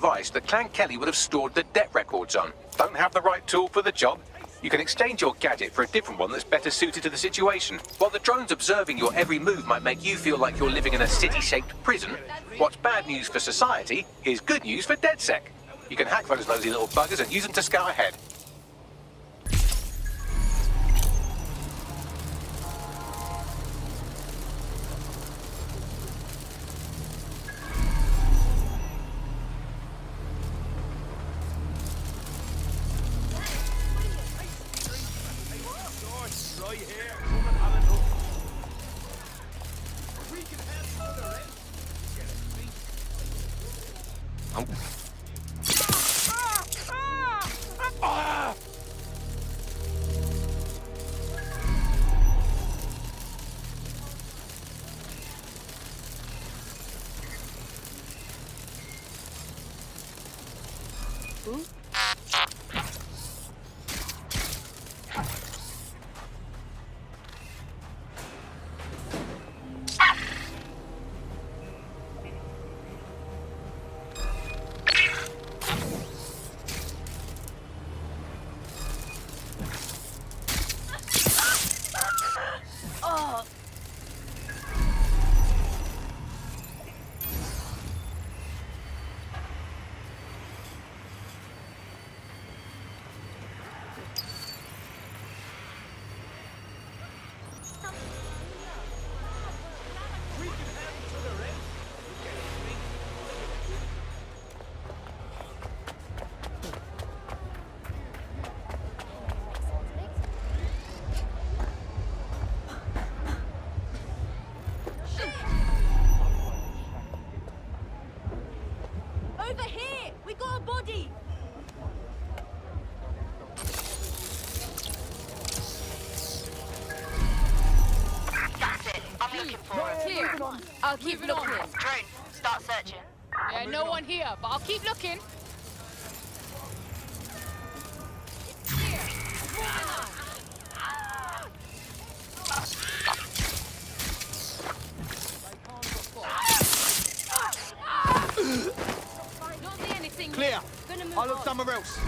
device that Clan Kelly would have stored the debt records on. Don't have the right tool for the job? You can exchange your gadget for a different one that's better suited to the situation. While the drones observing your every move might make you feel like you're living in a city-shaped prison, what's bad news for society is good news for DedSec. You can hack those nosy little buggers and use them to scout ahead. Over here! We got a body! That's it. I'm looking for it. Clear. I'll keep looking. Drone, start searching. Yeah, no one here, but I'll keep looking. Not see anything. Clear. Gonna move I'll look on. somewhere else.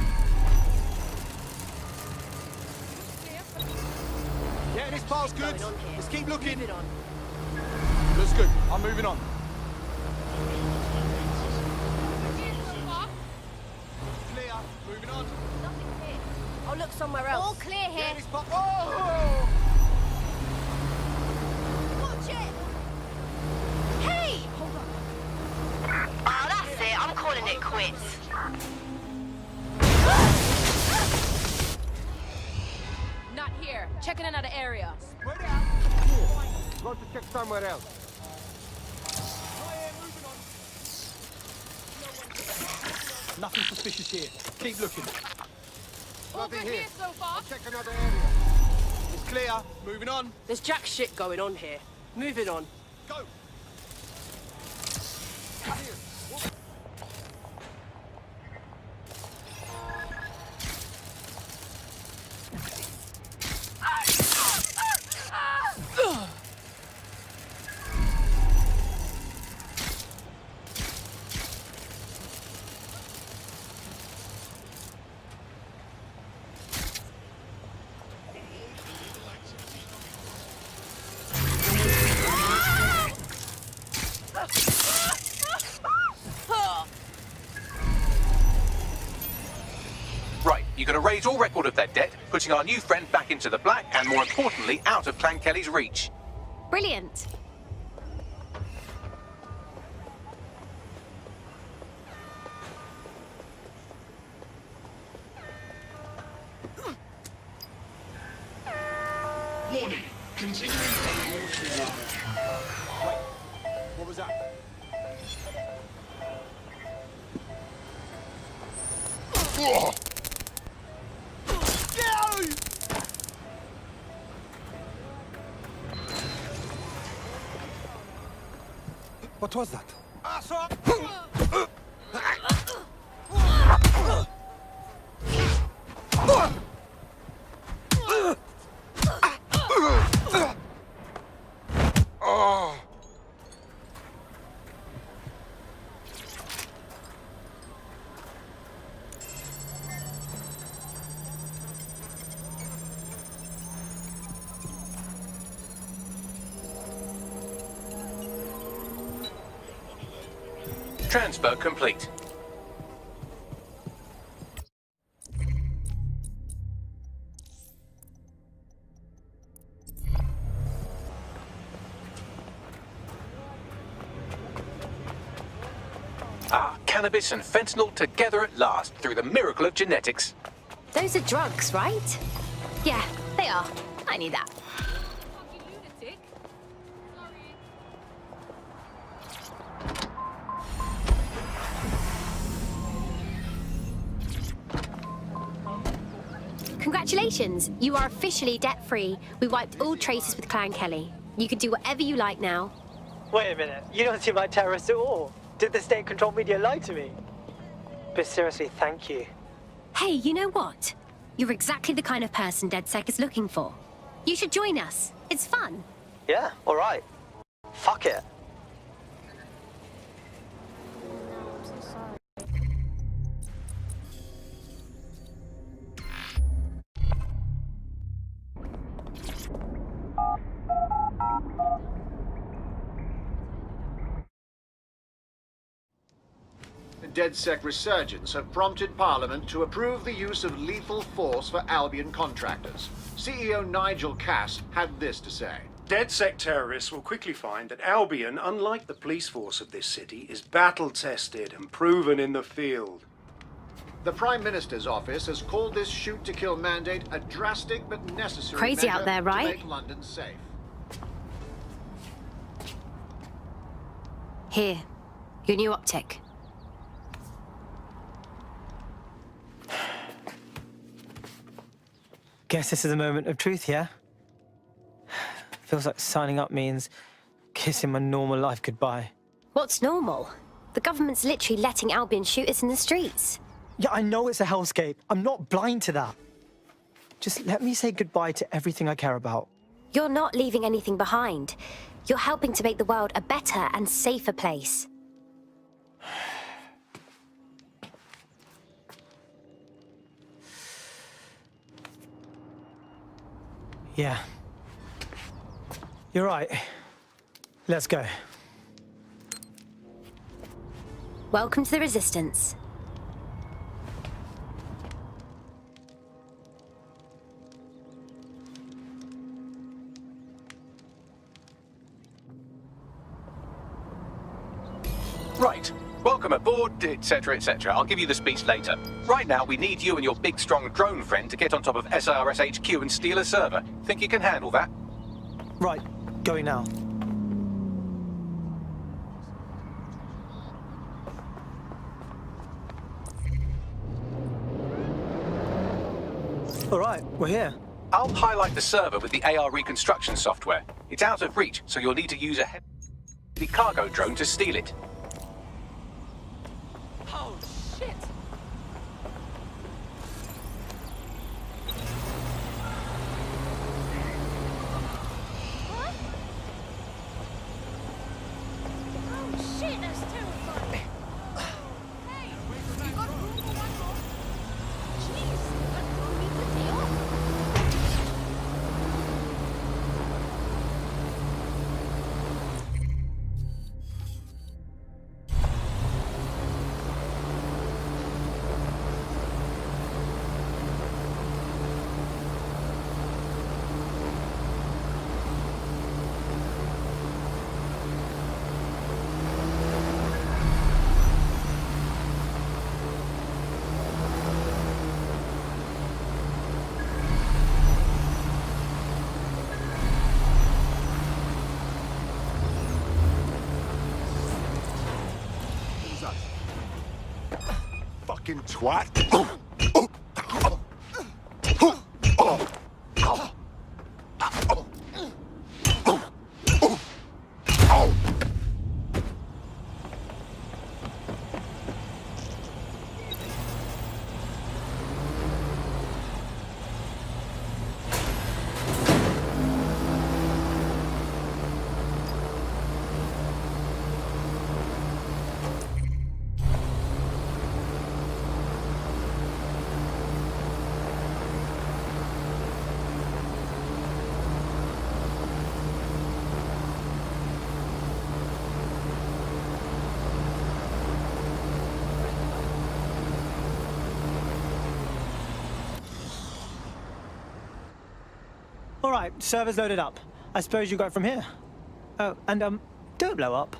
Yeah, this part's good. Going on here? Let's keep looking. Move it on. Looks good. I'm moving on. Clear. Moving on. Nothing here. I'll look somewhere else. All clear Yeah, here. this part. Oh! Watch it! Hey! Hold on. Oh, that's it. I'm calling it quits. Not here. Checking another area. Spread out. Got to check somewhere else. Nothing suspicious here. Keep looking. Over Nothing here so far. Check another area. It's clear. Moving on. There's jack shit going on here. Moving on. Go. Right, you can erase all record of their debt, putting our new friend back into the black and, more importantly, out of Clan Kelly's reach. Brilliant. Warning. Continuing on. What was that? What was that? Transfer complete. Ah, cannabis and fentanyl together at last through the miracle of genetics. Those are drugs, right? Yeah, they are. I knew that. Fucking lunatic. Congratulations, you are officially debt-free. We wiped all traces with Clan Kelly. You can do whatever you like now. Wait a minute, you don't seem like terrorists at all. Did the state-controlled media lie to me? But seriously, thank you. Hey, you know what? You're exactly the kind of person DedSec is looking for. You should join us. It's fun. Yeah, alright. Fuck it. The DedSec resurgence have prompted Parliament to approve the use of lethal force for Albion contractors. CEO Nigel Cass had this to say. DedSec terrorists will quickly find that Albion, unlike the police force of this city, is battle-tested and proven in the field. The Prime Minister's office has called this shoot-to-kill mandate a drastic but necessary Crazy measure out there, right? to make London safe. Here, your new optic. Guess this is a moment of truth, yeah? Feels like signing up means kissing my normal life goodbye. What's normal? The government's literally letting Albion shoot us in the streets. Yeah, I know it's a hellscape. I'm not blind to that. Just let me say goodbye to everything I care about. You're not leaving anything behind. You're helping to make the world a better and safer place. Yeah. You're right. Let's go. Welcome to the Resistance. Right. Welcome aboard, etc., etc. I'll give you the speech later. Right now, we need you and your big, strong drone friend to get on top of SIRS HQ and steal a server. Think you can handle that? Right. Going now. All right, we're here. I'll highlight the server with the AR reconstruction software. It's out of reach, so you'll need to use a heavy cargo drone to steal it. Oh, shit. What? Oh shit, that's terrifying. Hey, you got room for one more? Jeez, that drone needs a day off. Fucking twat. All right, server's loaded up. I suppose you got it from here. Oh, and don't blow up.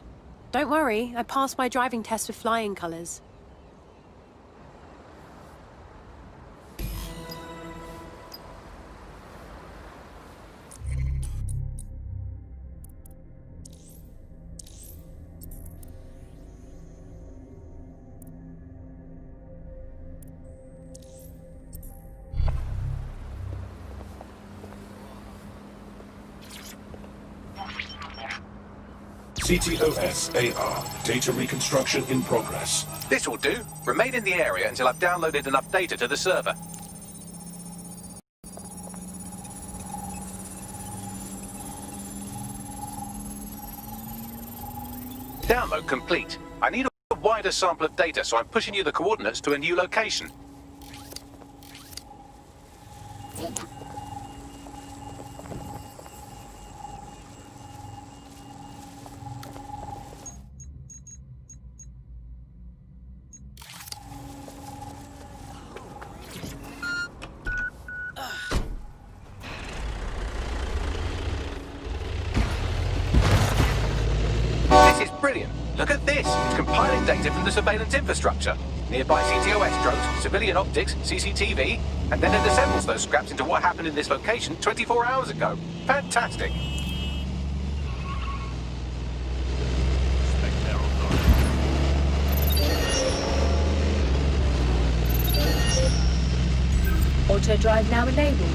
Don't worry, I passed my driving test with flying colours. CTOS-AR. Data reconstruction in progress. This will do. Remain in the area until I've downloaded enough data to the server. Download complete. I need a wider sample of data, so I'm pushing you the coordinates to a new location. This is brilliant. Look at this. It's compiling data from the surveillance infrastructure. Nearby CTOS drones, civilian optics, CCTV, and then it assembles those scraps into what happened in this location 24 hours ago. Fantastic. Auto drive now enabled.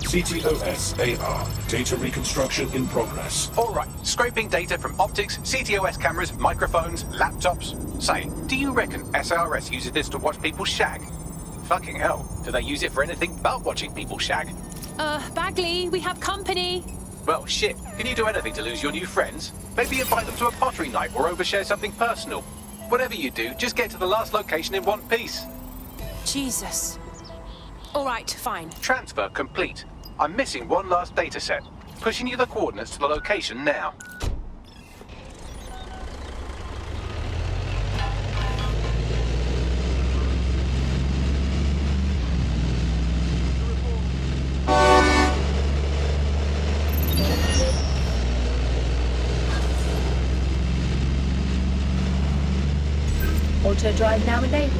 CTOS-AR. Data reconstruction in progress. All right, scraping data from optics, CTOS cameras, microphones, laptops. Say, do you reckon SRS uses this to watch people shag? Fucking hell, do they use it for anything but watching people shag? Bagley, we have company. Well, shit, can you do anything to lose your new friends? Maybe invite them to a pottery night or overshare something personal. Whatever you do, just get to the last location in one piece. Jesus. All right, fine. Transfer complete. I'm missing one last data set. Pushing you the coordinates to the location now. Auto drive now enabled.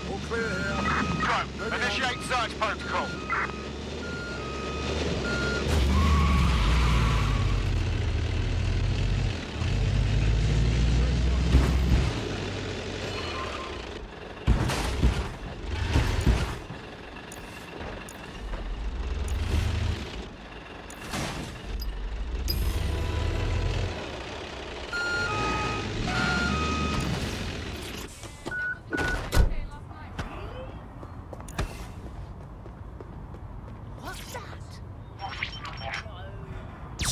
All clear here. Go. Initiate search protocol.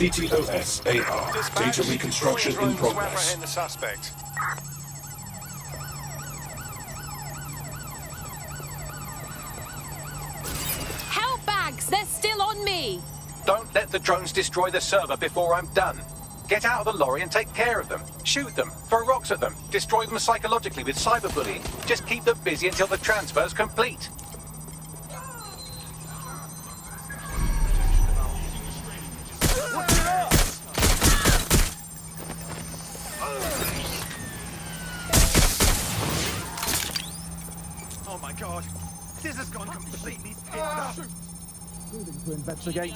TTOS-AR. Data reconstruction in progress. the suspect. Help bags! They're still on me! Don't let the drones destroy the server before I'm done. Get out of the lorry and take care of them. Shoot them, throw rocks at them, destroy them psychologically with cyberbullying. Just keep them busy until the transfer's complete. Oh my god. This has gone completely tits up. Moving to investigate.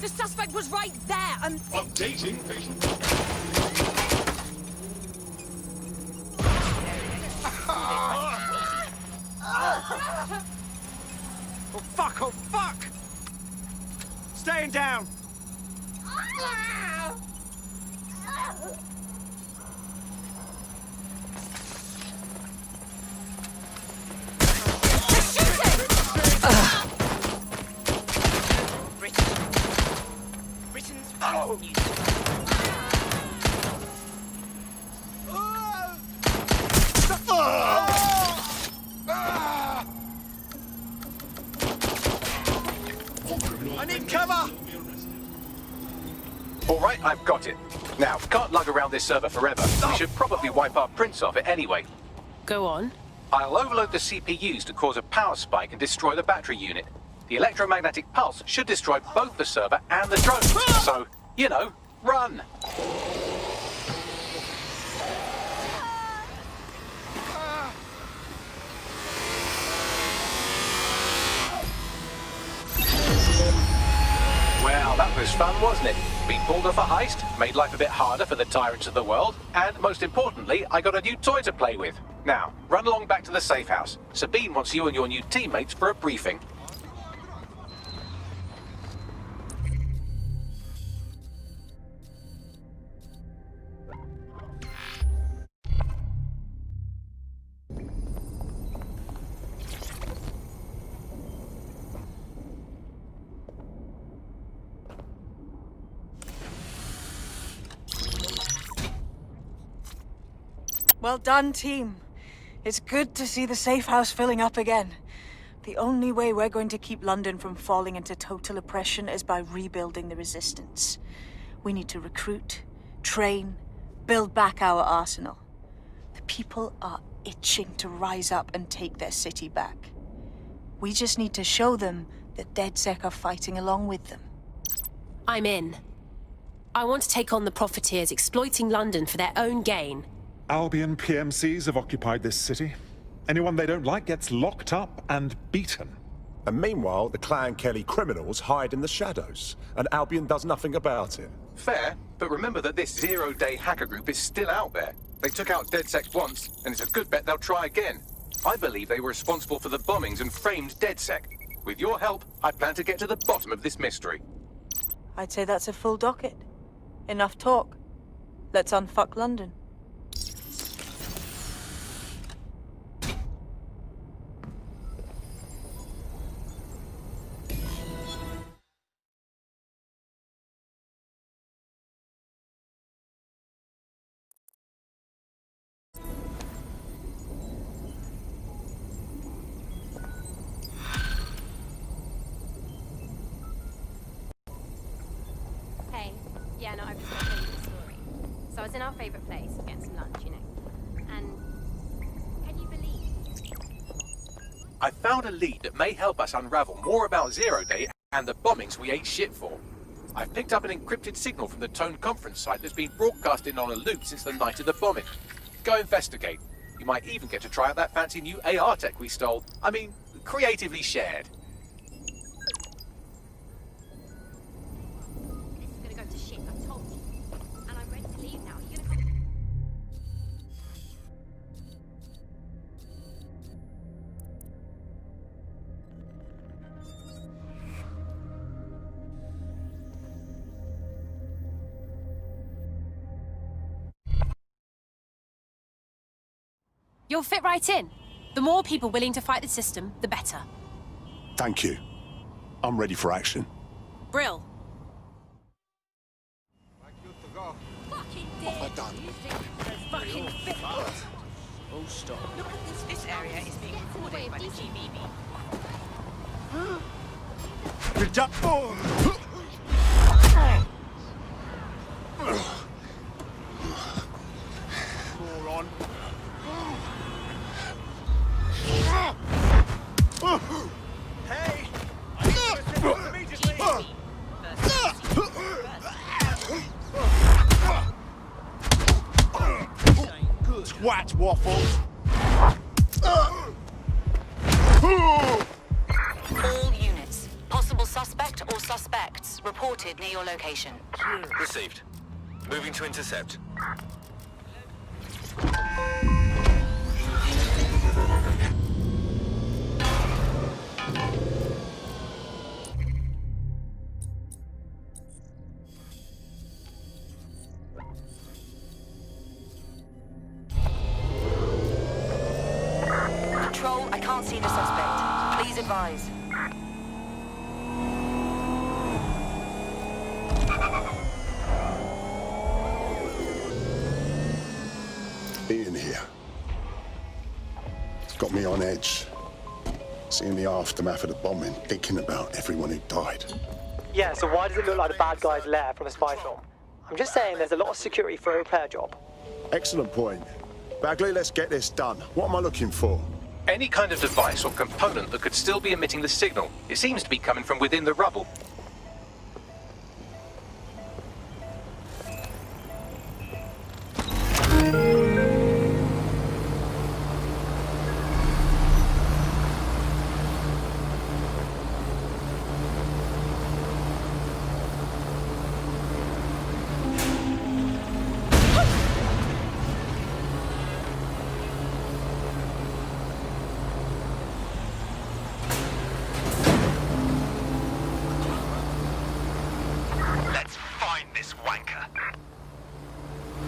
The suspect was right there, and... Updating patient. Oh fuck, oh fuck! Staying down! Britain's Oh. news. I need cover! All right, I've got it. Now, can't lug around this server forever. We should probably wipe our prints off it anyway. Go on. I'll overload the CPUs to cause a power spike and destroy the battery unit. The electromagnetic pulse should destroy both the server and the drone. So, you know, run! Well, that was fun, wasn't it? We pulled off a heist, made life a bit harder for the tyrants of the world, and most importantly, I got a new toy to play with. Now, run along back to the safe house. Sabine wants you and your new teammates for a briefing. Well done, team. It's good to see the safe house filling up again. The only way we're going to keep London from falling into total oppression is by rebuilding the resistance. We need to recruit, train, build back our arsenal. The people are itching to rise up and take their city back. We just need to show them that DedSec are fighting along with them. I'm in. I want to take on the profiteers exploiting London for their own gain. Albion PMCs have occupied this city. Anyone they don't like gets locked up and beaten. And meanwhile, the Clan Kelly criminals hide in the shadows, and Albion does nothing about it. Fair, but remember that this zero-day hacker group is still out there. They took out DedSec once, and it's a good bet they'll try again. I believe they were responsible for the bombings and framed DedSec. With your help, I plan to get to the bottom of this mystery. I'd say that's a full docket. Enough talk. Let's unfuck London. Hey, yeah, no, I've just got to tell you the story. So I was in our favourite place, getting some lunch, you know. And can you believe? I found a lead that may help us unravel more about Zero Day and the bombings we ate shit for. I've picked up an encrypted signal from the Tone conference site that's been broadcasting on a loop since the night of the bombing. Go investigate. You might even get to try out that fancy new AR tech we stole. I mean, creatively shared. This is gonna go to shit, I told you. And I'm ready to leave now. Are you gonna come? You'll fit right in. The more people willing to fight the system, the better. Thank you. I'm ready for action. Brill. done. Fucking fit. Oh, stop. Look at this. This area is being recorded by the GBB. Moron. Hey! I need assistance immediately! Twat waffle! All units. Possible suspect or suspects reported near your location. Received. Moving to intercept. Control, I can't see the suspect. Please advise. Being here. It's got me on edge. Seeing the aftermath of the bombing, thinking about everyone who died. Yeah, so why does it look like the bad guy's lair from a spy film? I'm just saying there's a lot of security for a repair job. Excellent point. Bagley, let's get this done. What am I looking for? Any kind of device or component that could still be emitting the signal. It seems to be coming from within the rubble. Let's find this wanker.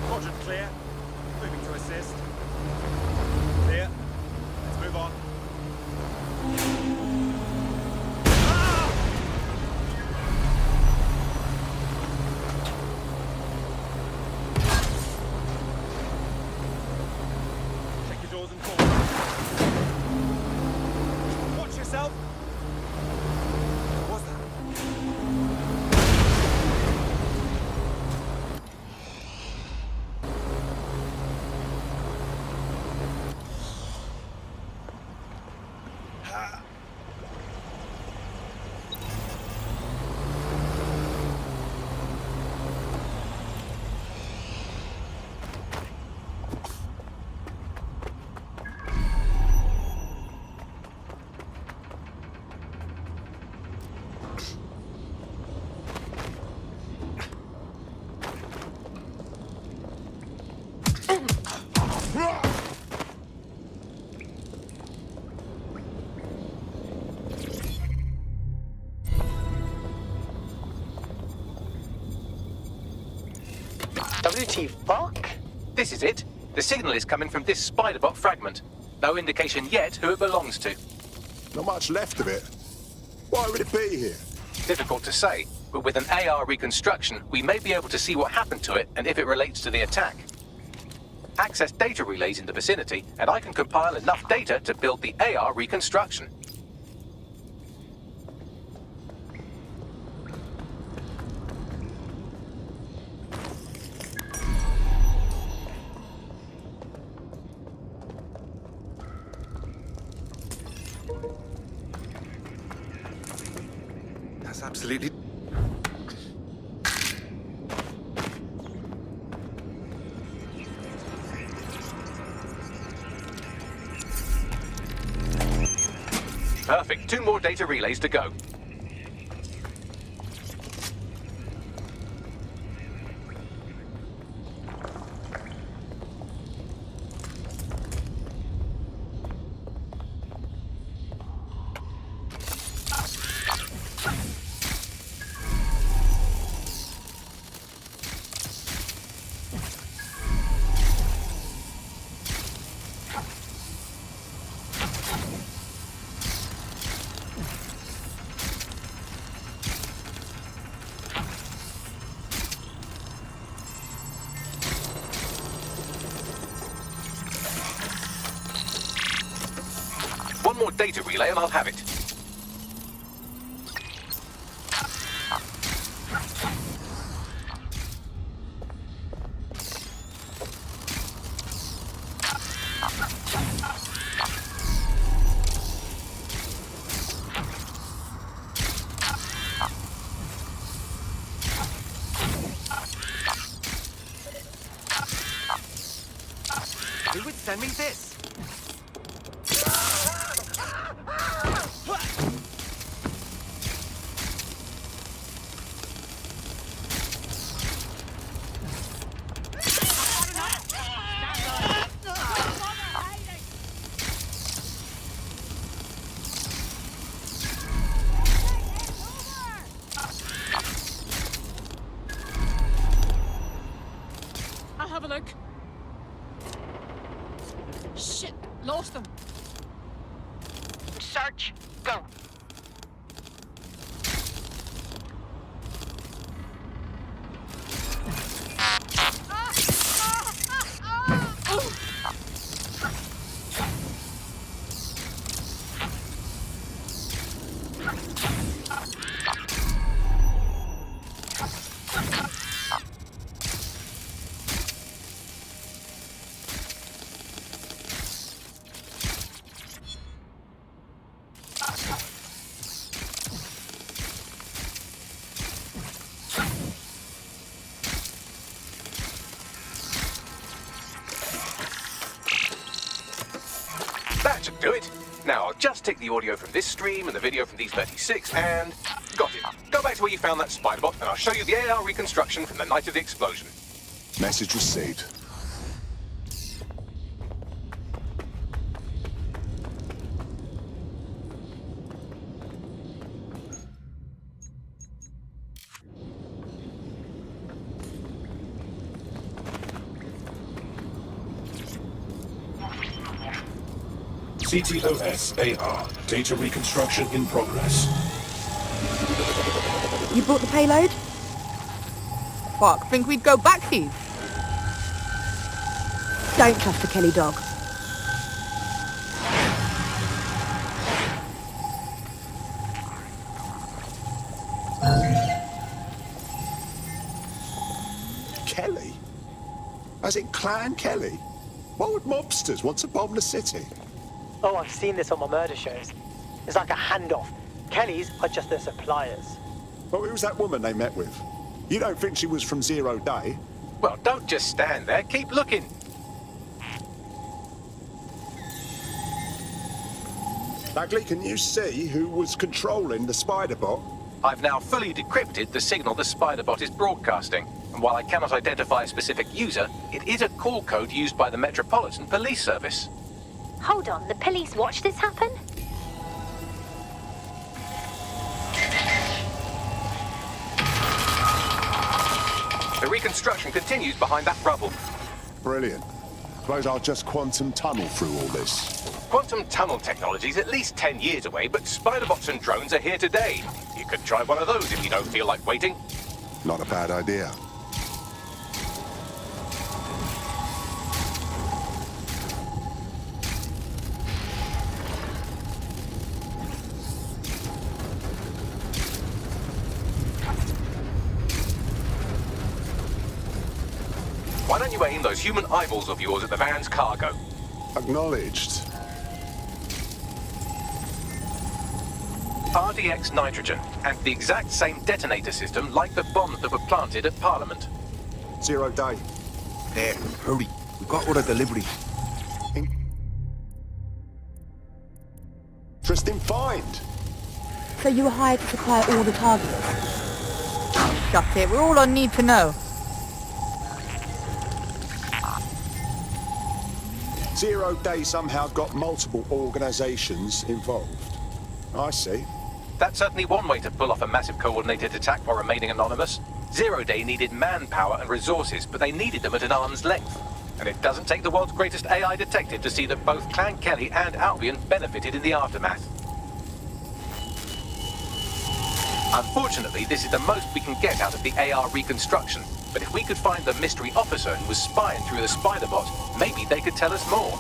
Quadrant clear. Moving to assist. Clear. Let's move on. Check your doors and corners. Watch yourself. What's that? WT fuck? This is it. The signal is coming from this Spiderbot fragment. No indication yet who it belongs to. Not much left of it. Why would it be here? Difficult to say, but with an AR reconstruction, we may be able to see what happened to it and if it relates to the attack. Access data relays in the vicinity, and I can compile enough data to build the AR reconstruction. That's absolutely... Perfect. 2 more data relays to go. One more data relay and I'll have it. Who would send me this? I'll have a look. Shit, lost them. Search. Go. That should do it. Now I'll just take the audio from this stream and the video from these 36 and... got it. Go back to where you found that spider bot and I'll show you the AR reconstruction from the night of the explosion. Message received. CTOS AR. Data reconstruction in progress. You brought the payload? Fuck, think we'd go back here? Don't trust the Kelly dog. Kelly? As in Clan Kelly? Why would mobsters want to bomb the city? Oh, I've seen this on my murder shows. It's like a handoff. Kellys are just their suppliers. Well, who was that woman they met with? You don't think she was from Zero Day? Well, don't just stand there. Keep looking. Bagley, can you see who was controlling the spider bot? I've now fully decrypted the signal the spider bot is broadcasting. And while I cannot identify a specific user, it is a call code used by the Metropolitan Police Service. Hold on, the police watched this happen? The reconstruction continues behind that rubble. Brilliant. Suppose I'll just quantum tunnel through all this. Quantum tunnel technology is at least 10 years away, but spider bots and drones are here today. You could try one of those if you don't feel like waiting. Not a bad idea. Why don't you aim those human eyeballs of yours at the van's cargo? Acknowledged. RDX nitrogen, and the exact same detonator system like the bombs that were planted at Parliament. Zero Day. There, hurry. We've got all the delivery. Interesting find. So you were hired to supply all the targets? Shut it, we're all on need to know. Zero Day somehow got multiple organizations involved. I see. That's certainly one way to pull off a massive coordinated attack while remaining anonymous. Zero Day needed manpower and resources, but they needed them at an arm's length. And it doesn't take the world's greatest AI detective to see that both Clan Kelly and Albion benefited in the aftermath. Unfortunately, this is the most we can get out of the AR reconstruction. But if we could find the mystery officer who was spying through the spider bot, maybe they could tell us more.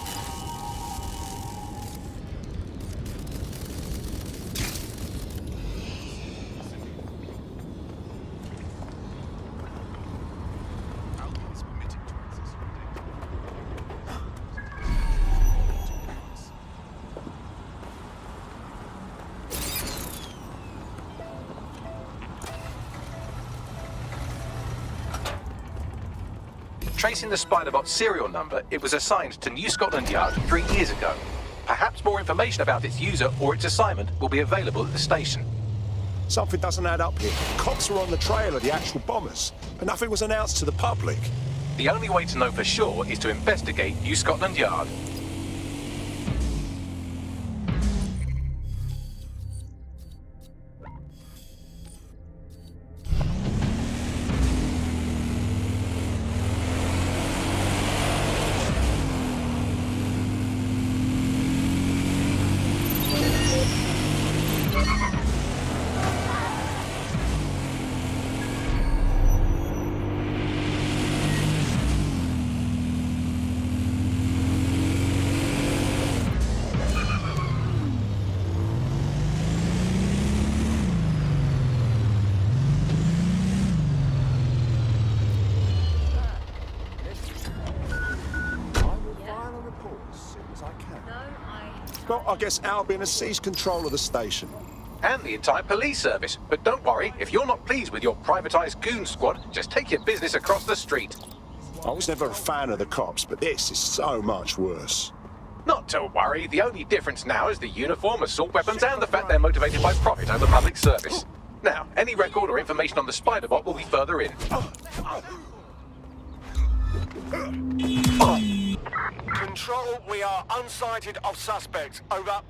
Tracing the Spiderbot serial number, it was assigned to New Scotland Yard 3 years ago. Perhaps more information about its user or its assignment will be available at the station. Something doesn't add up here. Cops were on the trail of the actual bombers, but nothing was announced to the public. The only way to know for sure is to investigate New Scotland Yard. Well, I guess Albion has seized control of the station. And the entire police service. But don't worry, if you're not pleased with your privatized goon squad, just take your business across the street. I was never a fan of the cops, but this is so much worse. Not to worry, the only difference now is the uniform, assault weapons, and the fact they're motivated by profit over public service. Now, any record or information on the Spiderbot will be further in. Control, we are unsighted of suspects. Over.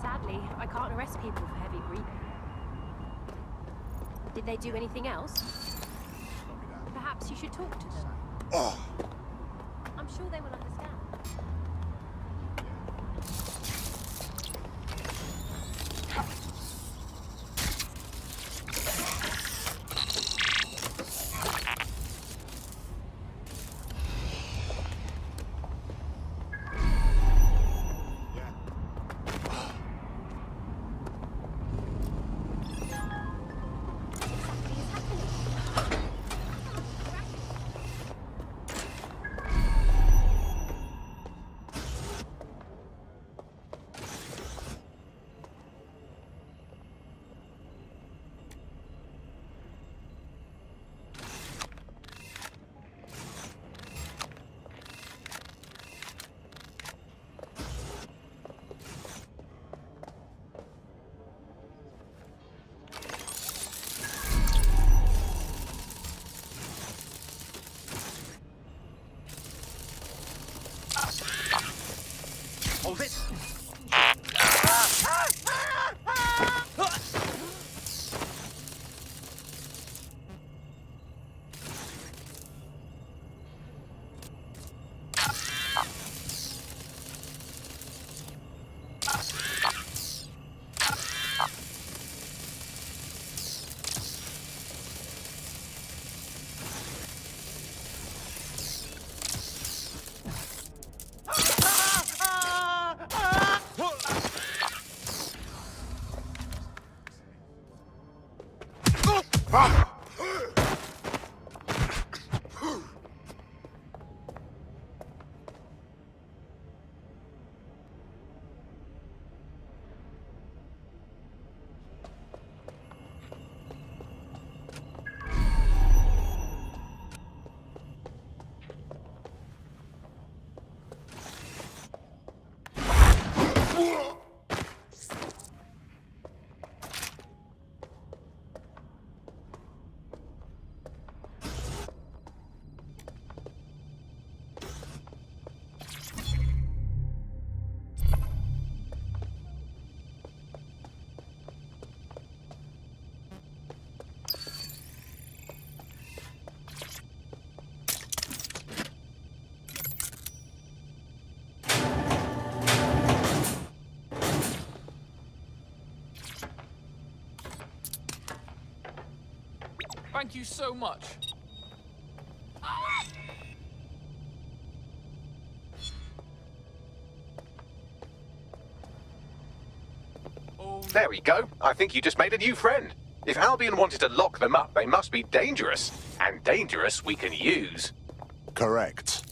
Sadly, I can't arrest people for heavy breathing. Did they do anything else? Perhaps you should talk to them. I'm sure they will understand. Hold it. Thank you so much. There we go. I think you just made a new friend. If Albion wanted to lock them up, they must be dangerous. And dangerous we can use. Correct.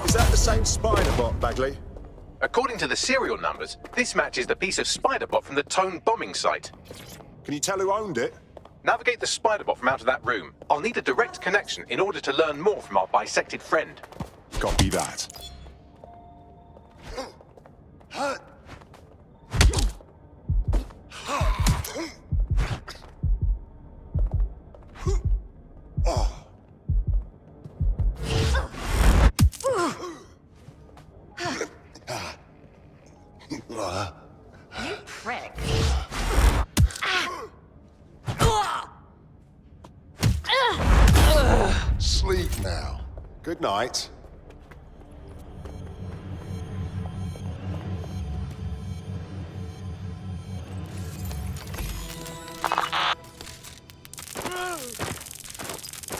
Is that the same spider bot, Bagley? According to the serial numbers, this matches the piece of Spiderbot from the Tone bombing site. Can you tell who owned it? Navigate the Spiderbot from out of that room. I'll need a direct connection in order to learn more from our bisected friend. Copy that. You prick. Sleep now. Good night.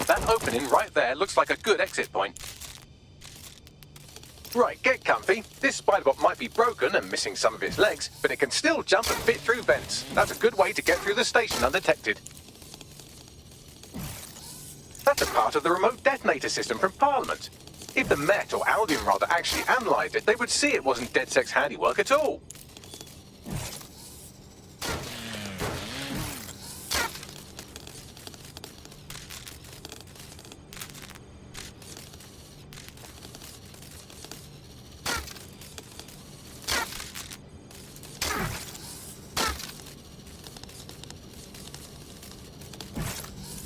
That opening right there looks like a good exit point. Right, get comfy. This Spiderbot might be broken and missing some of its legs, but it can still jump and fit through vents. That's a good way to get through the station undetected. That's a part of the remote detonator system from Parliament. If the Met, or Albion rather, actually analysed it, they would see it wasn't DedSec's handiwork at all.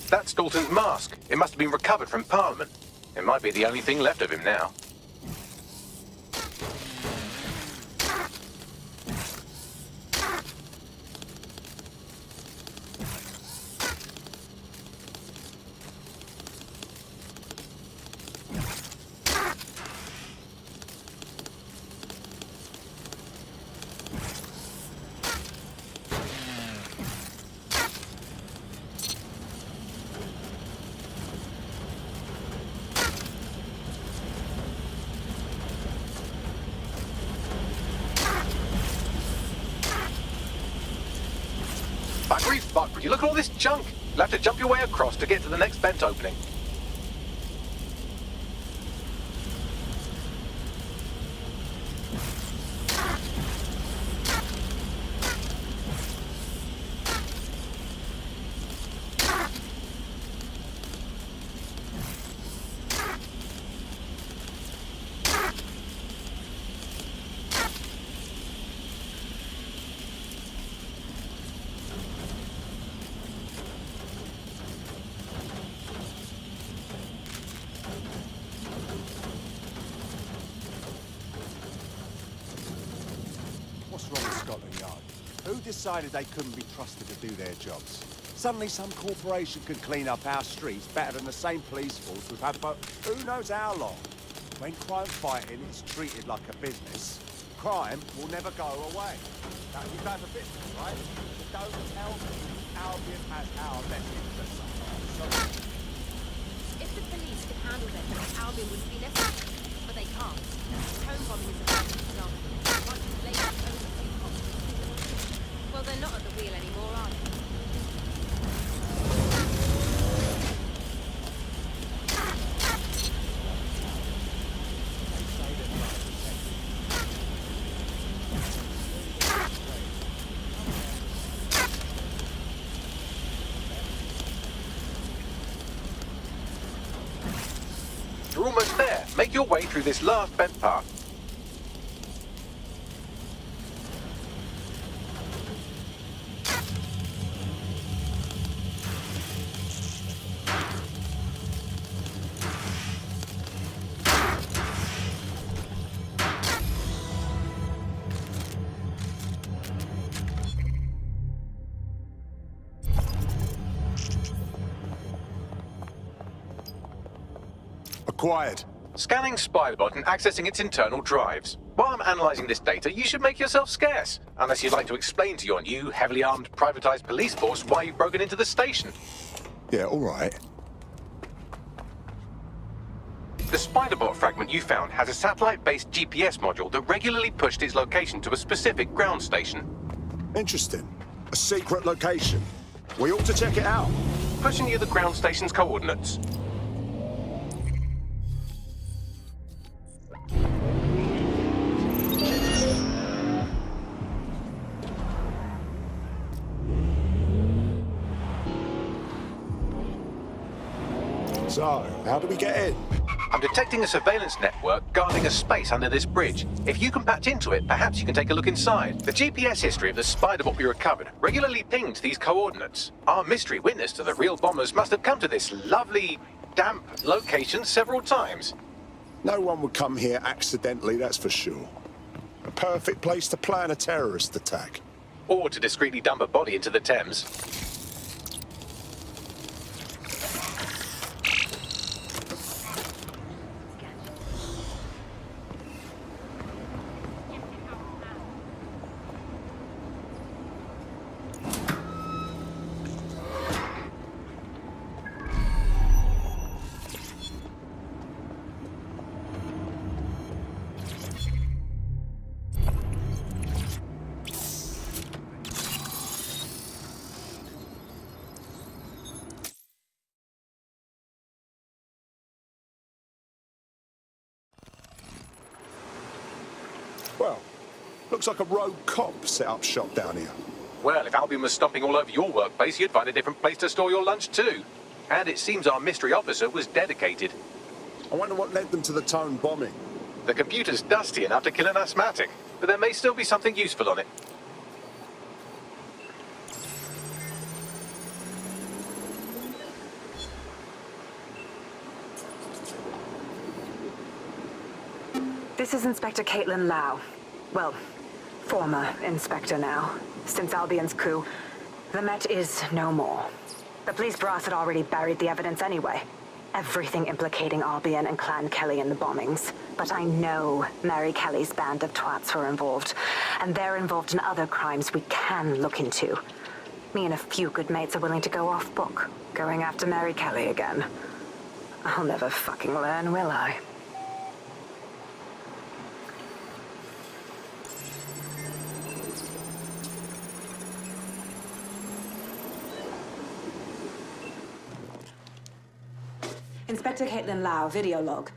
That's Dalton's mask. It must have been recovered from Parliament. It might be the only thing left of him now. Buggery, look at all this junk. You'll have to jump your way across to get to the next vent opening. What's wrong with Scotland Yard? Who decided they couldn't be trusted to do their jobs? Suddenly some corporation could clean up our streets better than the same police force we've had for who knows how long. When crime fighting is treated like a business, crime will never go away. Now, you go for business, right? Don't tell me. Albion has our best interests. So If the police could handle their job, Albion would be necessary. But they can't. Home bombing is a perfect example. Once it's laid out overseas hospitals. Well, they're not at the wheel anymore, are they? You're almost there. Make your way through this last bent path. Acquired. Scanning Spiderbot and accessing its internal drives. While I'm analysing this data, you should make yourself scarce. Unless you'd like to explain to your new, heavily armed, privatised police force why you've broken into the station. Yeah, all right. The Spiderbot fragment you found has a satellite-based GPS module that regularly pushed its location to a specific ground station. Interesting. A secret location. We ought to check it out. Pushing you the ground station's coordinates. So, how do we get in? I'm detecting a surveillance network guarding a space under this bridge. If you can patch into it, perhaps you can take a look inside. The GPS history of the Spiderbot we recovered regularly pinged these coordinates. Our mystery witness to the real bombers must have come to this lovely, damp location several times. No one would come here accidentally, that's for sure. A perfect place to plan a terrorist attack. Or to discreetly dump a body into the Thames. Well, looks like a rogue cop set up shop down here. Well, if Albion was stomping all over your workplace, you'd find a different place to store your lunch too. And it seems our mystery officer was dedicated. I wonder what led them to the Tone bombing. The computer's dusty enough to kill an asthmatic, but there may still be something useful on it. This is Inspector Caitlin Lau. Well, former Inspector now. Since Albion's coup, the Met is no more. The police brass had already buried the evidence anyway. Everything implicating Albion and Clan Kelly in the bombings. But I know Mary Kelly's band of twats were involved, and they're involved in other crimes we can look into. Me and a few good mates are willing to go off book, going after Mary Kelly again. I'll never fucking learn, will I? Inspector Caitlin Lau, video log.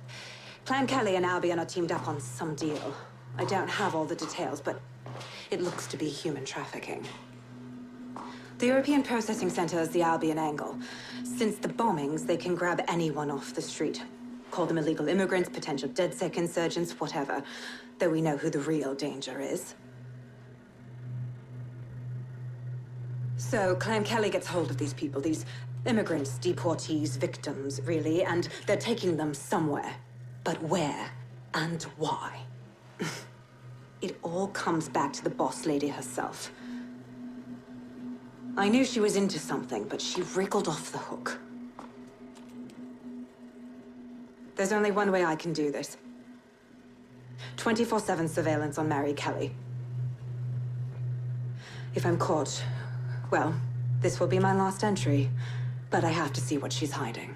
Clan Kelly and Albion are teamed up on some deal. I don't have all the details, but it looks to be human trafficking. The European Processing Center is the Albion angle. Since the bombings, they can grab anyone off the street. Call them illegal immigrants, potential DedSec insurgents, whatever. Though we know who the real danger is. So Clan Kelly gets hold of these people, these immigrants, deportees, victims, really, and they're taking them somewhere. But where and why? It all comes back to the boss lady herself. I knew she was into something, but she wriggled off the hook. There's only one way I can do this. 24/7 surveillance on Mary Kelly. If I'm caught, well, This will be my last entry, but I have to see what she's hiding.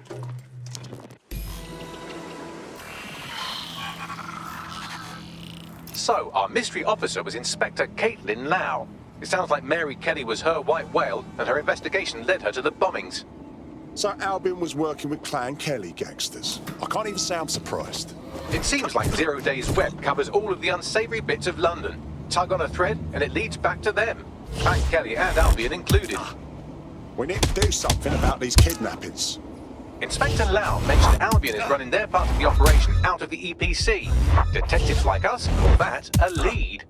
So, our mystery officer was Inspector Caitlin Lau. It sounds like Mary Kelly was her white whale, and her investigation led her to the bombings. So Albion was working with Clan Kelly gangsters. I can't even say I'm surprised. It seems like Zero Days Web covers all of the unsavory bits of London. Tug on a thread, and it leads back to them. Clan Kelly and Albion included. We need to do something about these kidnappings. Inspector Lau mentioned Albion is running their part of the operation out of the EPC. Detectives like us call that a lead.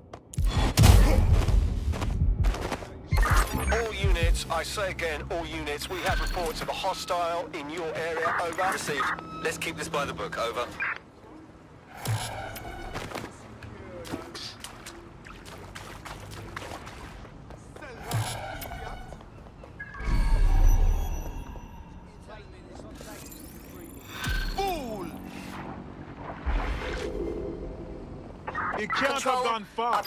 All units, I say again, all units, we have reports of a hostile in your area. Over. Received. Let's keep this by the book. Over. You can't have gone far.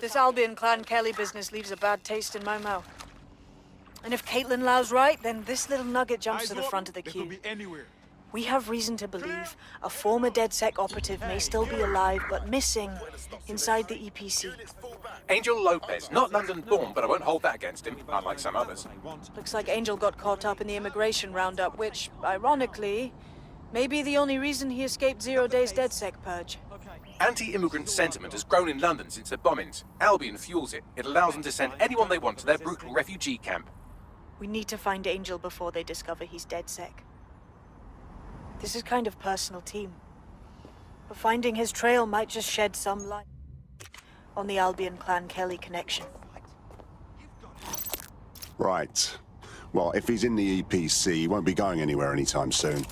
This Albion Clan Kelly business leaves a bad taste in my mouth. And if Caitlin Lau's right, then this little nugget jumps to the front of the queue. We have reason to believe a former DedSec operative may still be alive, but missing inside the EPC. Angel Lopez, not London-born, but I won't hold that against him, unlike some others. Looks like Angel got caught up in the immigration roundup, which, ironically, may be the only reason he escaped 0 Days DedSec purge. Anti-immigrant sentiment has grown in London since the bombings. Albion fuels it. It allows them to send anyone they want to their brutal refugee camp. We need to find Angel before they discover he's DedSec. This is kind of personal team. But finding his trail might just shed some light on the Albion Clan Kelly connection. Right. Well, if he's in the EPC, he won't be going anywhere anytime soon.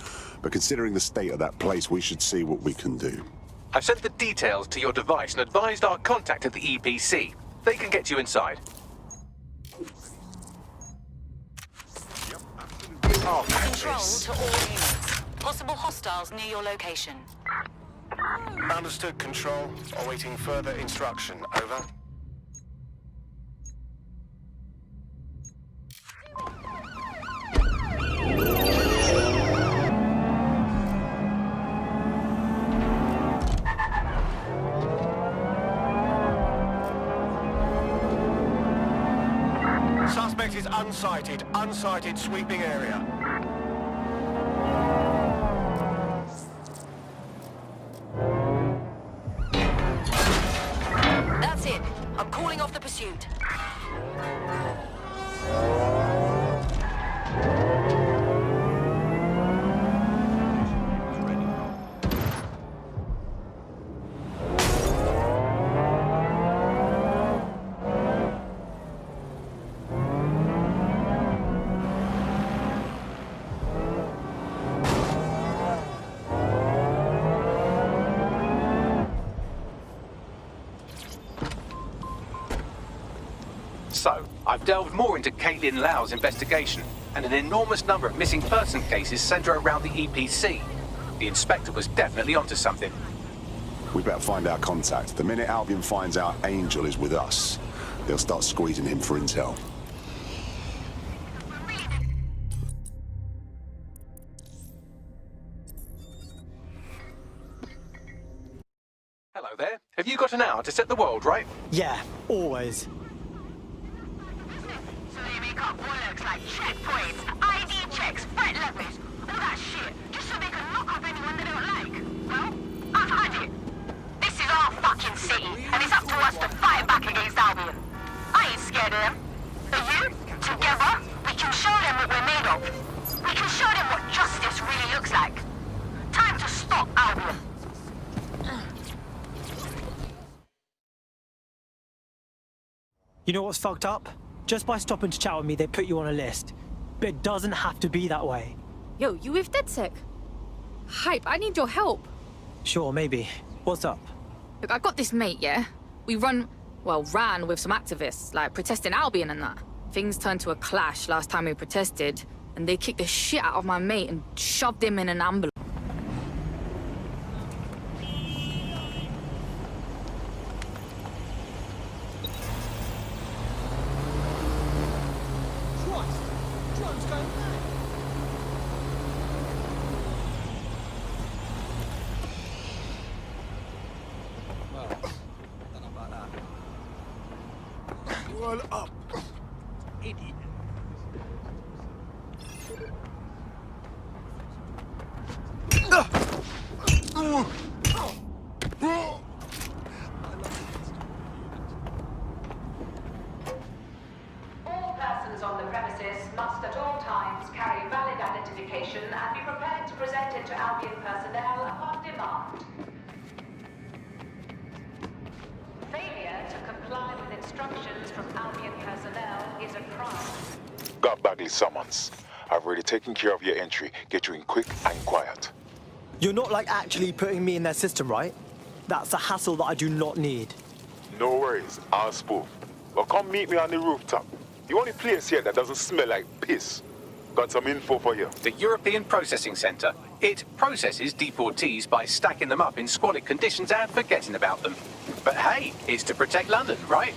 But considering the state of that place, we should see what we can do. I've sent the details to your device and advised our contact at the EPC. They can get you inside. Control to all units. Possible hostiles near your location. Understood, Control. Awaiting further instruction. Over. Suspect is unsighted. Unsighted sweeping area. That's it. I'm calling off the pursuit. So, I've delved more into Caitlin Lau's investigation, and an enormous number of missing person cases centre around the EPC. The inspector was definitely onto something. We better find our contact. The minute Albion finds out Angel is with us, they'll start squeezing him for intel. Hello there. Have you got an hour to set the world right? Yeah, always. Like checkpoints, ID checks, threat levels, all that shit, just so they can lock up anyone they don't like. Well, I've had it. This is our fucking city, and it's up to us to fight back against Albion. I ain't scared of them. But you, together, we can show them what we're made of. We can show them what justice really looks like. Time to stop Albion. You know what's fucked up? Just by stopping to chat with me, they put you on a list. But it doesn't have to be that way. Yo, you with DedSec? Hype, I need your help. Sure, maybe. What's up? Look, I got this mate, yeah? We ran with some activists, like protesting Albion and that. Things turned to a clash last time we protested, and they kicked the shit out of my mate and shoved him in an ambulance. all up. Idiot. All persons on the premises must at all times carry valid identification and be prepared to present it to Albion personnel upon demand. Failure to comply with instructions from Albion personnel is a crime. Got Bagley summons. I've already taken care of your entry. Get you in quick and quiet. You're not like actually putting me in their system, right? That's a hassle that I do not need. No worries, I'll spoof. Well, come meet me on the rooftop. The only place here that doesn't smell like piss. Got some info for you. The European Processing Centre. It processes deportees by stacking them up in squalid conditions and forgetting about them. But hey, it's to protect London, right?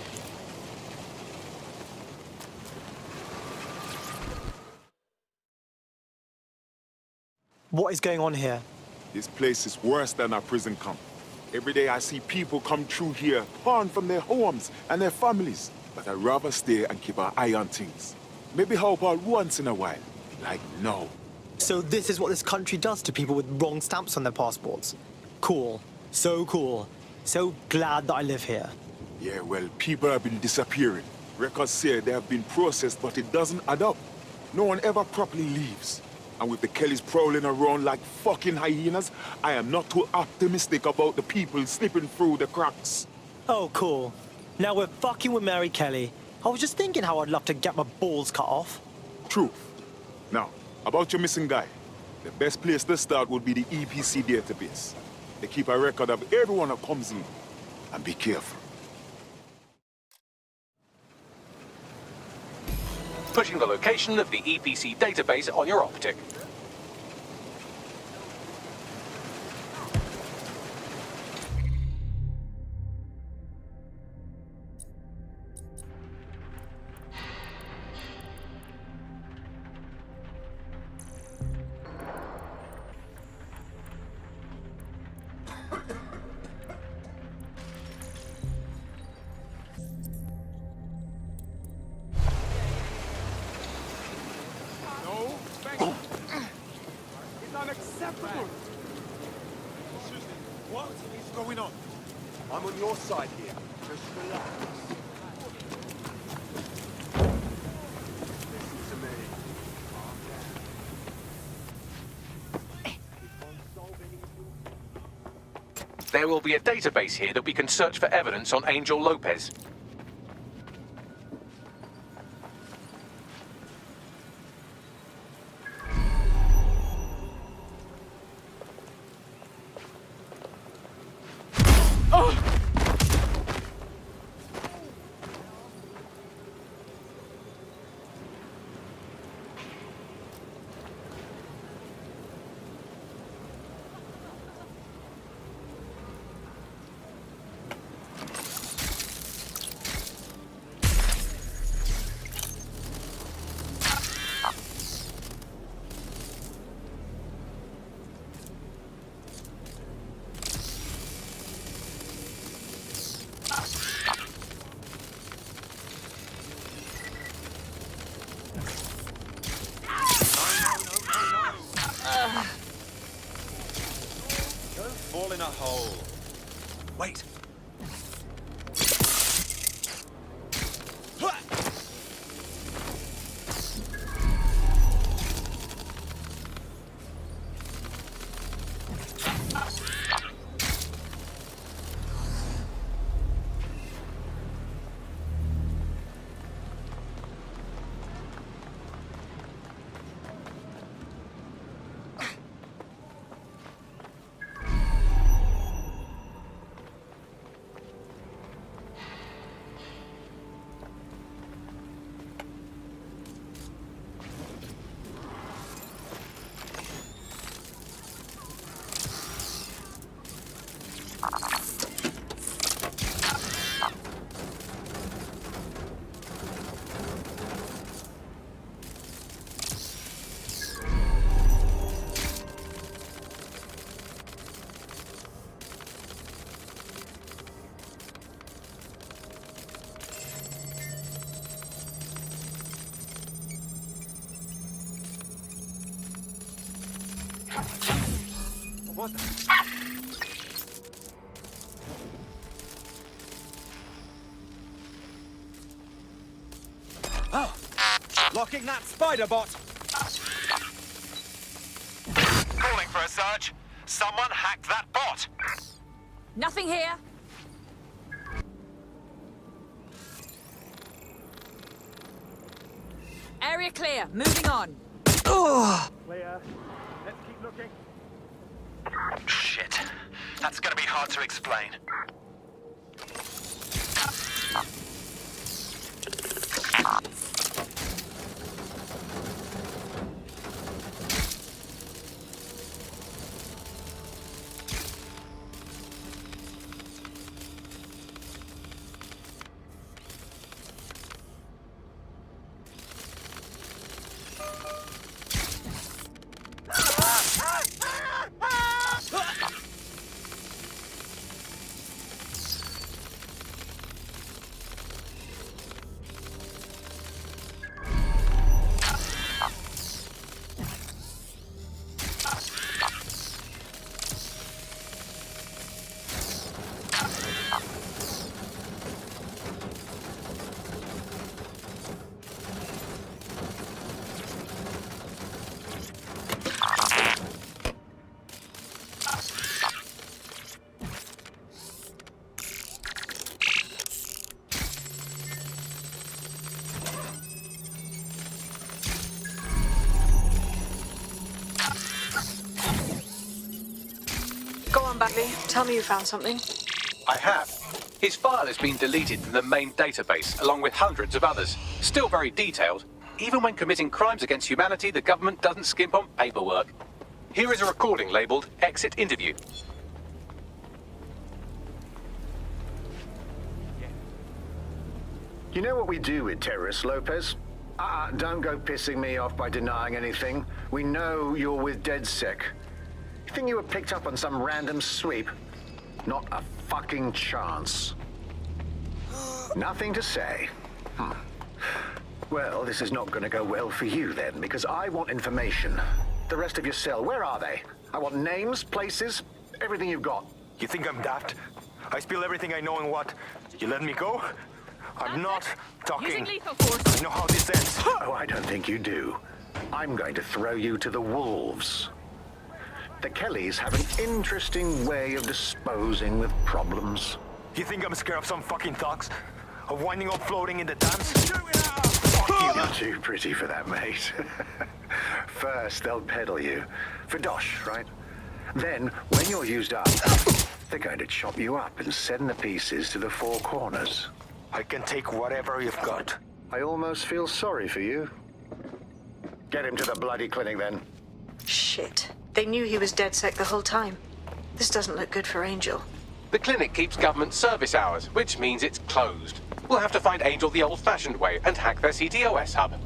What is going on here? This place is worse than a prison camp. Every day I see people come through here, torn from their homes and their families. But I'd rather stay and keep an eye on things. Maybe help out once in a while. Like now. So this is what this country does to people with wrong stamps on their passports. Cool. So cool. So glad that I live here. Yeah, well, people have been disappearing. Records say they have been processed, but it doesn't add up. No one ever properly leaves. And with the Kellys prowling around like fucking hyenas, I am not too optimistic about the people slipping through the cracks. Oh, cool. Now we're fucking with Mary Kelly. I was just thinking how I'd love to get my balls cut off. Truth. Now, about your missing guy. The best place to start would be the EPC database. They keep a record of everyone that comes in. And be careful. Pushing the location of the EPC database on your optic. Unacceptable! What is going on? I'm on your side here. Just relax. Listen to me. There will be a database here that we can search for evidence on Angel Lopez. Fall in a hole. Wait. What the? Oh! Locking that spider bot! Calling for a Sarge. Someone hacked that bot. Nothing here. Area clear. Moving on. Clear. Let's keep looking. Shit. That's gonna be hard to explain. Go on, Bagley. Tell me you found something. I have. His file has been deleted from the main database, along with hundreds of others. Still very detailed. Even when committing crimes against humanity, the government doesn't skimp on paperwork. Here is a recording labeled Exit Interview. You know what we do with terrorists, Lopez? Don't go pissing me off by denying anything. We know you're with DedSec. You think you were picked up on some random sweep? Not a fucking chance. Nothing to say. Well, this is not going to go well for you then, because I want information. The rest of your cell, where are they? I want names, places, everything you've got. You think I'm daft? I spill everything I know and what? You let me go? I'm not talking. Using lethal force. I know how this ends. Oh, I don't think you do. I'm going to throw you to the wolves. The Kellys have an interesting way of disposing with problems. You think I'm scared of some fucking thugs? Of winding up floating in the dance? Fuck you! You're too pretty for that, mate. First, they'll peddle you. For dosh, right? Then, when you're used up, they're going to chop you up and send the pieces to the four corners. I can take whatever you've got. I almost feel sorry for you. Get him to the bloody clinic, then. Shit. They knew he was DedSec the whole time. This doesn't look good for Angel. The clinic keeps government service hours, which means it's closed. We'll have to find Angel the old-fashioned way and hack their CTOS hub.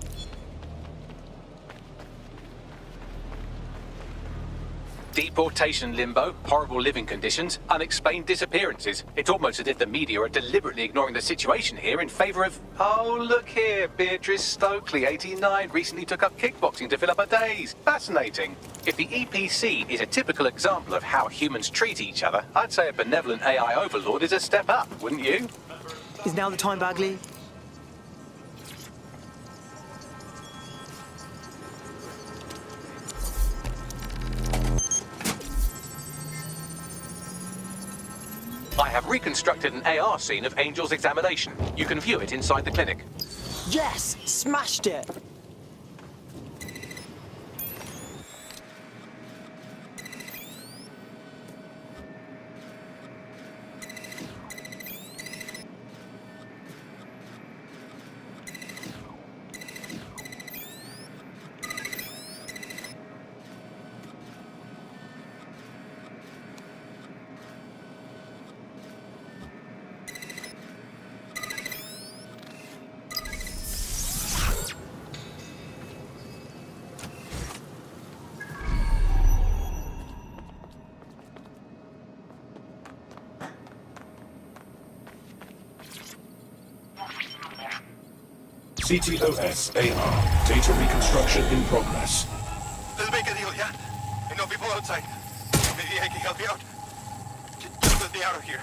Deportation limbo, horrible living conditions, unexplained disappearances. It's almost as if the media are deliberately ignoring the situation here in favor of... Oh, look here, Beatrice Stokely, 89, recently took up kickboxing to fill up her days. Fascinating. If the EPC is a typical example of how humans treat each other, I'd say a benevolent AI overlord is a step up, wouldn't you? Is now the time, Bagley? I have reconstructed an AR scene of Angel's examination. You can view it inside the clinic. Yes! Smashed it! CTOS AR. Data reconstruction in progress. Let's make a deal, yeah? Enough people outside. Yeah, can you help me out? Just let me out of here.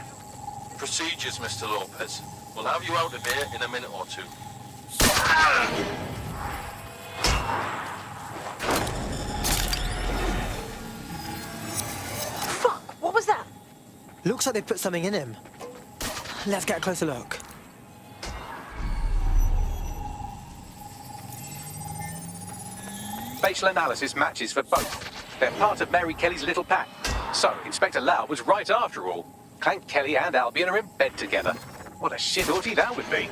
Procedures, Mr. Lopez. We'll have you out of here in a minute or two. Fuck! What was that? Looks like they put something in him. Let's get a closer look. Facial analysis matches for both. They're part of Mary Kelly's little pack. So, Inspector Lau was right after all. Clank Kelly and Albion are in bed together. What a shit orgy that would be.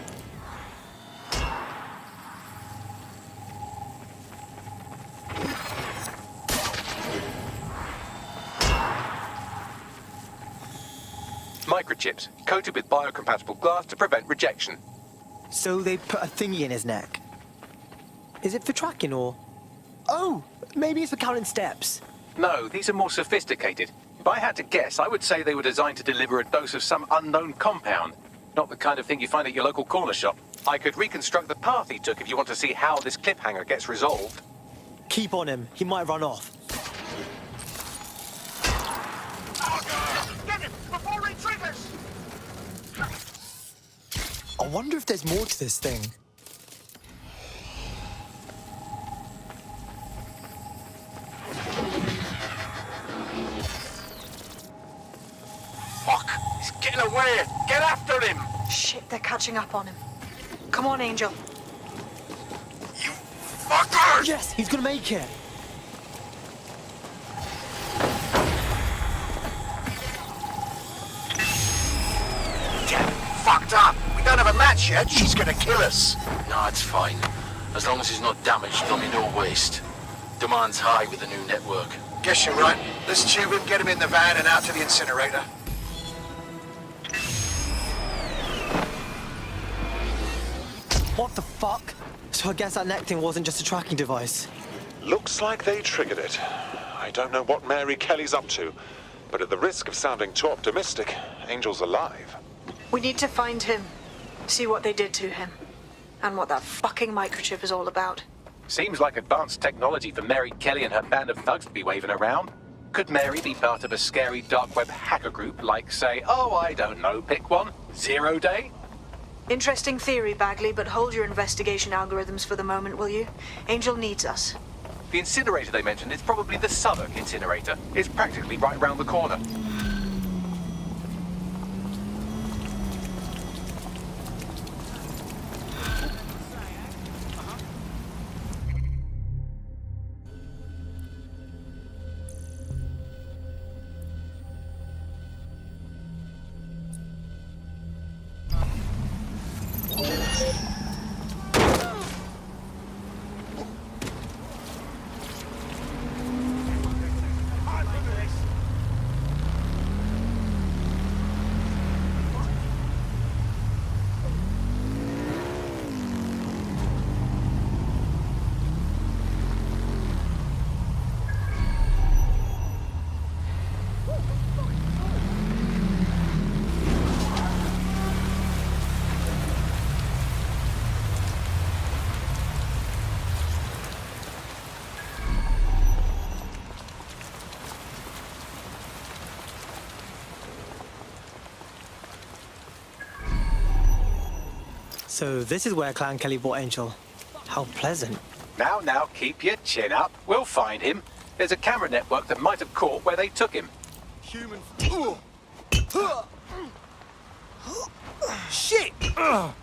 Microchips, coated with biocompatible glass to prevent rejection. So they put a thingy in his neck. Is it for tracking or... Oh, maybe it's for counting steps. No, these are more sophisticated. If I had to guess, I would say they were designed to deliver a dose of some unknown compound. Not the kind of thing you find at your local corner shop. I could reconstruct the path he took if you want to see how this cliffhanger gets resolved. Keep on him. He might run off. Get him before he triggers! I wonder if there's more to this thing. Fuck! He's getting away! Get after him! Shit, they're catching up on him. Come on, Angel. Fucker! Yes, he's gonna make it. Get fucked up! We don't have a match yet. She's gonna kill us. No, it's fine. As long as he's not damaged, there'll be no waste. Demand's high with the new network. Guess you're right. Let's tube him, get him in the van and out to the incinerator. What the fuck? So I guess that neck thing wasn't just a tracking device. Looks like they triggered it. I don't know what Mary Kelly's up to, but at the risk of sounding too optimistic, Angel's alive. We need to find him. See what they did to him. And what that fucking microchip is all about. Seems like advanced technology for Mary Kelly and her band of thugs to be waving around. Could Mary be part of a scary dark web hacker group like, say, oh, I don't know, pick one, Zero Day? Interesting theory, Bagley, but hold your investigation algorithms for the moment, will you? Angel needs us. The incinerator they mentioned is probably the Southwark incinerator. It's practically right round the corner. So this is where Clan Kelly bought Angel. How pleasant. Now, keep your chin up. We'll find him. There's a camera network that might have caught where they took him. Human. Shit! Oh,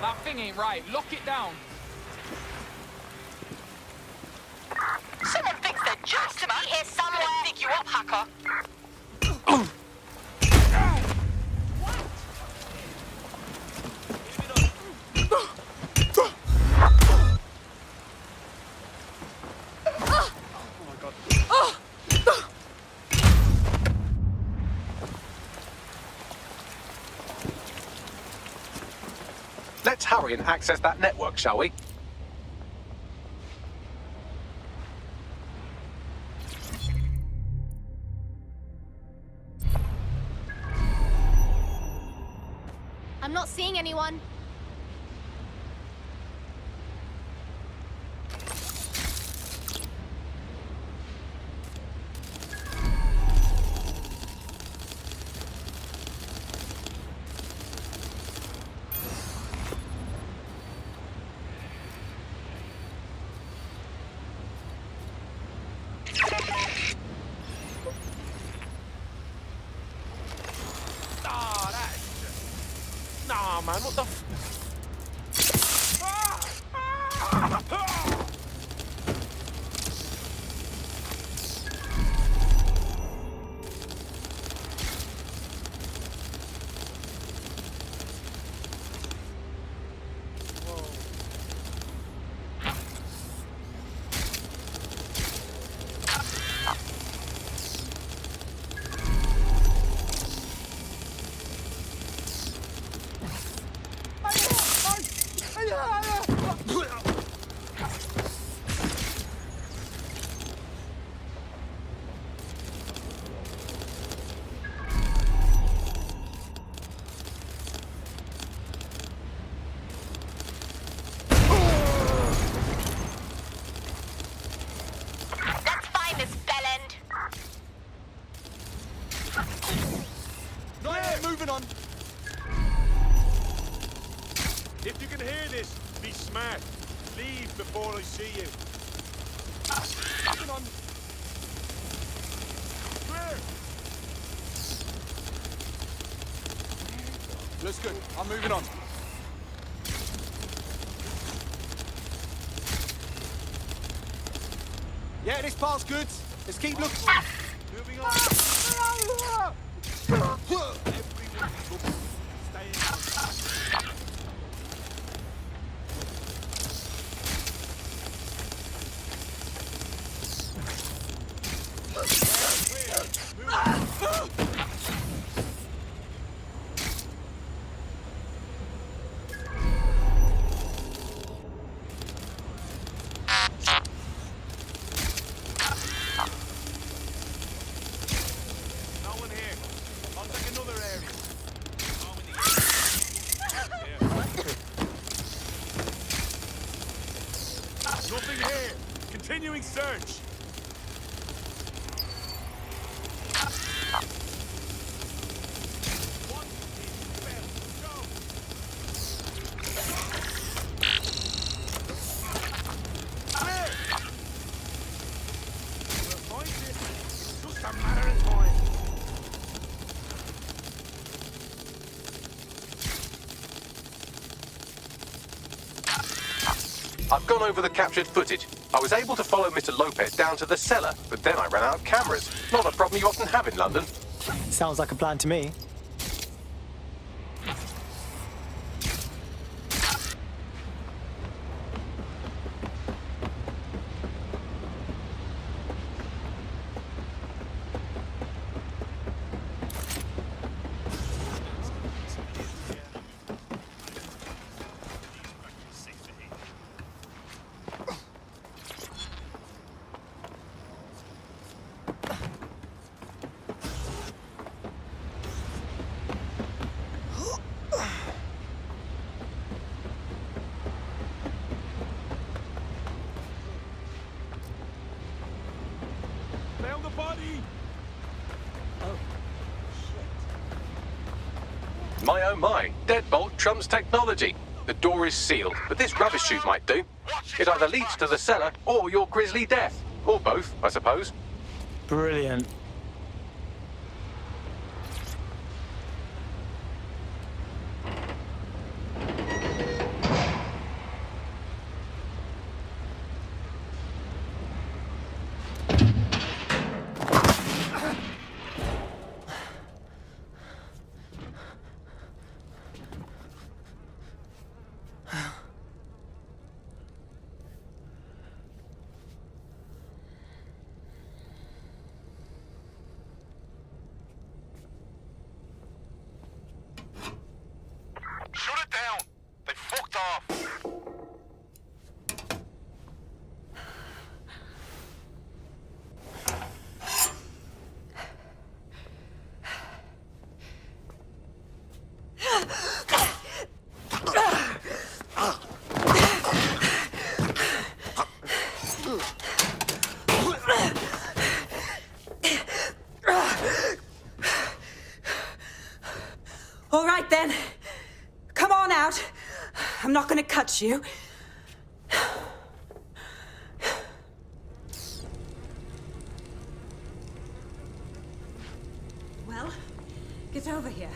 that thing ain't right. Lock it down. Someone thinks they're just to be here somewhere. Dig you up, hacker. Let's hurry and access that network, shall we? not seeing anyone. Nah, man, what the f... Let's find this bellend. Yeah, moving on. If you can hear this, be smart. Leave before I see you. Moving on. Clear. Looks good. I'm moving on. Yeah, this part's good. Let's keep looking. Moving on. Nothing here. Continuing search. I've gone over the captured footage. I was able to follow Mr. Lopez down to the cellar, but then I ran out of cameras. Not a problem you often have in London. Sounds like a plan to me. Found the body. My oh my, deadbolt trumps technology. The door is sealed, but this rubbish chute might do. It either leads to the cellar or your grisly death. Or both, I suppose. Brilliant. Shut it down! They fucked off! All right, then. Come on out. I'm not gonna cut you. Well, get over here.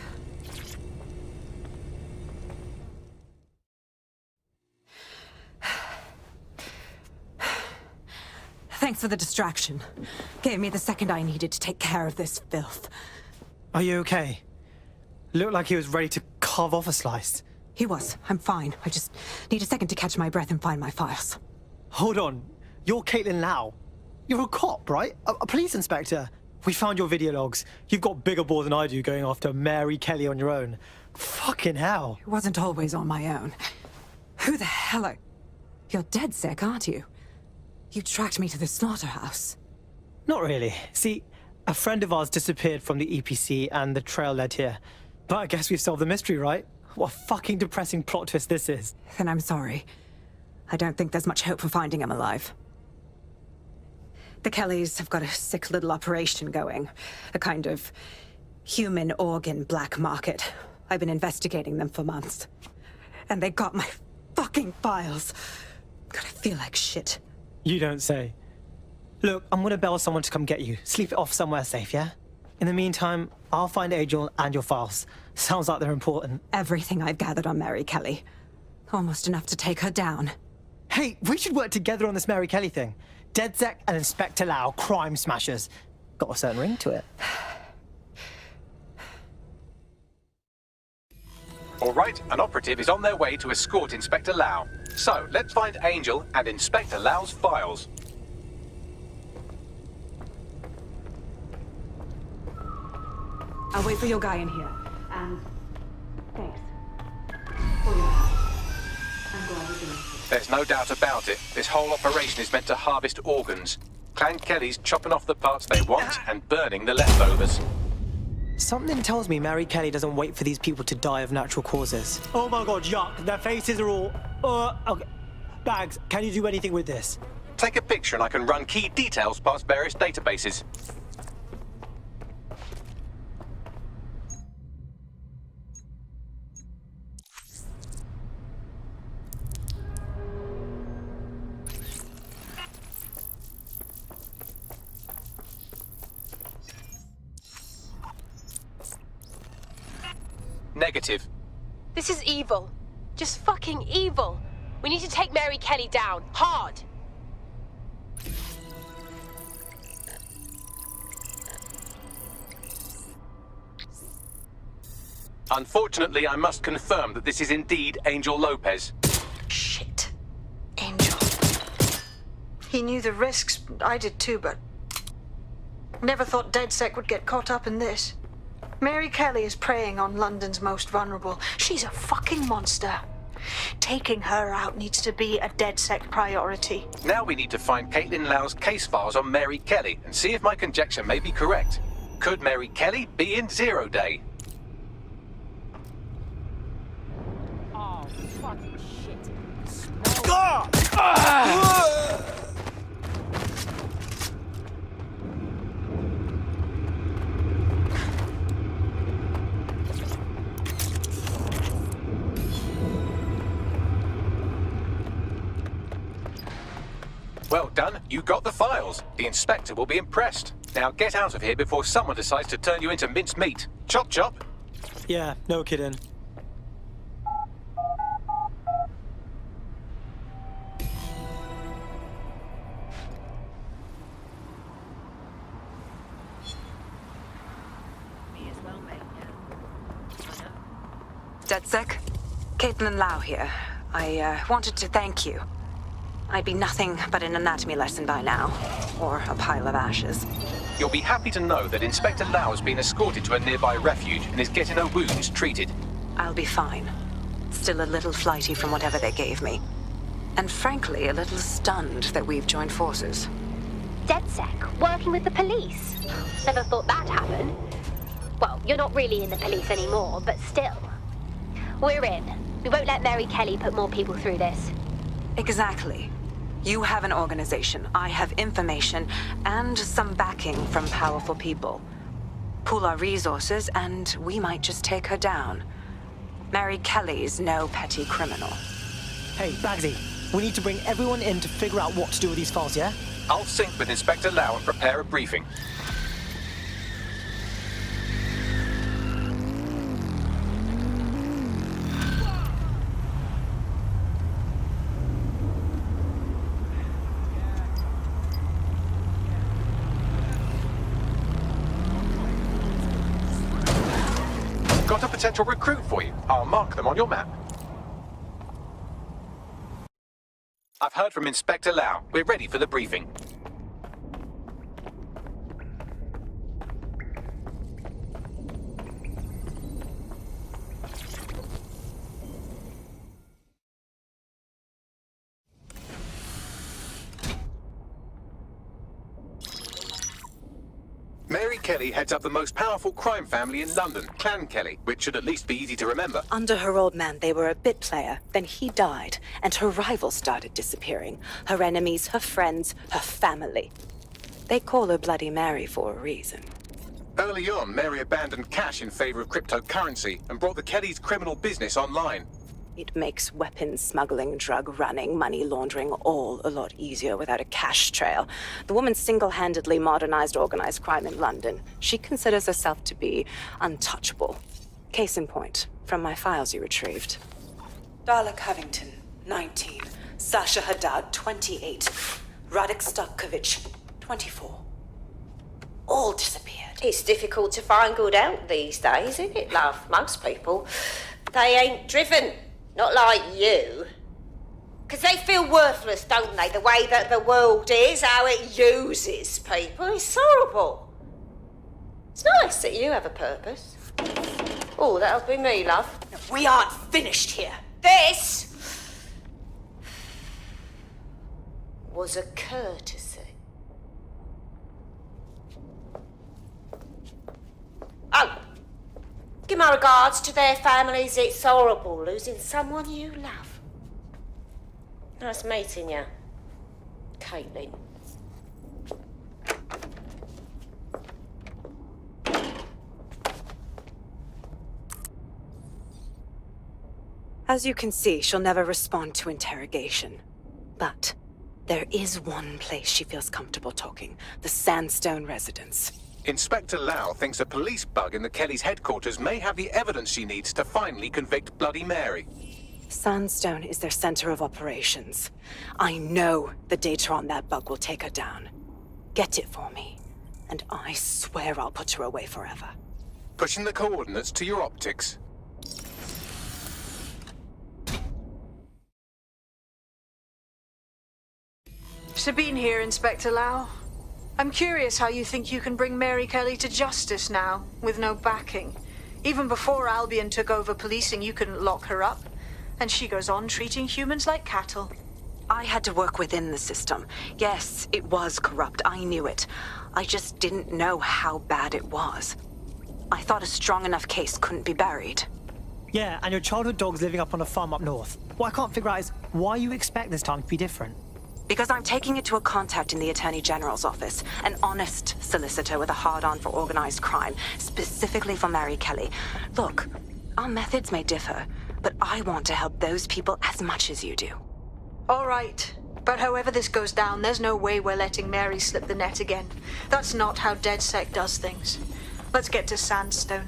Thanks for the distraction. Gave me the second I needed to take care of this filth. Are you okay? Looked like he was ready to carve off a slice. He was. I'm fine. I just need a second to catch my breath and find my files. Hold on. You're Caitlin Lau. You're a cop, right? A police inspector. We found your video logs. You've got bigger balls than I do going after Mary Kelly on your own. Fucking hell. It wasn't always on my own. Who the hell are... You're DedSec, aren't you? You tracked me to the slaughterhouse. Not really. See, a friend of ours disappeared from the EPC and the trail led here. But I guess we've solved the mystery, right? What a fucking depressing plot twist this is. Then I'm sorry. I don't think there's much hope for finding him alive. The Kellys have got a sick little operation going. A kind of human organ black market. I've been investigating them for months. And they got my fucking files. God, I feel like shit. You don't say. Look, I'm gonna bell someone to come get you. Sleep it off somewhere safe, yeah? In the meantime, I'll find Angel and your files. Sounds like they're important. Everything I've gathered on Mary Kelly. Almost enough to take her down. Hey, we should work together on this Mary Kelly thing. DedSec and Inspector Lau, crime smashers. Got a certain ring to it. All right, an operative is on their way to escort Inspector Lau. So, let's find Angel and Inspector Lau's files. I'll wait for your guy in here. And thanks for your help. I'm glad you're doing it. There's no doubt about it. This whole operation is meant to harvest organs. Clan Kelly's chopping off the parts they want and burning the leftovers. Something tells me Mary Kelly doesn't wait for these people to die of natural causes. Oh my god, yuck. Their faces are all... okay. Bags, can you do anything with this? Take a picture and I can run key details past various databases. Negative. This is evil. Just fucking evil. We need to take Mary Kelly down. Hard. Unfortunately, I must confirm that this is indeed Angel Lopez. Shit. Angel. He knew the risks. I did too, but... Never thought DedSec would get caught up in this. Mary Kelly is preying on London's most vulnerable. She's a fucking monster. Taking her out needs to be a DedSec priority. Now we need to find Caitlin Lau's case files on Mary Kelly and see if my conjecture may be correct. Could Mary Kelly be in Zero Day? Oh, fucking shit. Well done, you got the files. The inspector will be impressed. Now get out of here before someone decides to turn you into minced meat. Chop chop. Yeah, no kidding. DedSec? Caitlin Lau here. I wanted to thank you. I'd be nothing but an anatomy lesson by now. Or a pile of ashes. You'll be happy to know that Inspector Lau has been escorted to a nearby refuge and is getting her wounds treated. I'll be fine. Still a little flighty from whatever they gave me. And frankly, a little stunned that we've joined forces. DedSec, working with the police. Never thought that'd happen. Well, you're not really in the police anymore, but still. We're in. We won't let Mary Kelly put more people through this. Exactly. You have an organization, I have information, and some backing from powerful people. Pool our resources, and we might just take her down. Mary Kelly's no petty criminal. Hey, Bagsy, we need to bring everyone in to figure out what to do with these files, yeah? I'll sync with Inspector Lau and prepare a briefing. Got a potential recruit for you. I'll mark them on your map. I've heard from Inspector Lau. We're ready for the briefing. Mary Kelly heads up the most powerful crime family in London, Clan Kelly, which should at least be easy to remember. Under her old man, they were a bit player. Then he died, and her rivals started disappearing. Her enemies, her friends, her family. They call her Bloody Mary for a reason. Early on, Mary abandoned cash in favor of cryptocurrency and brought the Kellys' criminal business online. It makes weapons smuggling, drug running, money laundering all a lot easier without a cash trail. The woman single-handedly modernized organized crime in London. She considers herself to be untouchable. Case in point, from my files you retrieved. Darla Covington, 19. Sasha Haddad, 28. Radek Stokovich, 24. All disappeared. It's difficult to find good help these days, isn't it, love? Most people, they ain't driven. Not like you. 'Cause they feel worthless, don't they? The way that the world is, how it uses people. It's horrible. It's nice that you have a purpose. Oh, that'll be me, love. We aren't finished here. This was a courtesy. Oh. Give my regards to their families. It's horrible losing someone you love. Nice meeting you, Caitlin. As you can see, she'll never respond to interrogation. But there is one place she feels comfortable talking. The Sandstone residence. Inspector Lau thinks a police bug in the Kellys' headquarters may have the evidence she needs to finally convict Bloody Mary. Sandstone is their center of operations. I know the data on that bug will take her down. Get it for me, and I swear I'll put her away forever. Pushing the coordinates to your optics. Sabine here, Inspector Lau. I'm curious how you think you can bring Mary Kelly to justice now, with no backing. Even before Albion took over policing, you couldn't lock her up. And she goes on treating humans like cattle. I had to work within the system. Yes, it was corrupt. I knew it. I just didn't know how bad it was. I thought a strong enough case couldn't be buried. Yeah, and your childhood dog's living up on a farm up north. What I can't figure out is why you expect this time to be different. Because I'm taking it to a contact in the Attorney General's office, an honest solicitor with a hard-on for organized crime, specifically for Mary Kelly. Look, our methods may differ, but I want to help those people as much as you do. All right. But however this goes down, there's no way we're letting Mary slip the net again. That's not how DedSec does things. Let's get to Sandstone.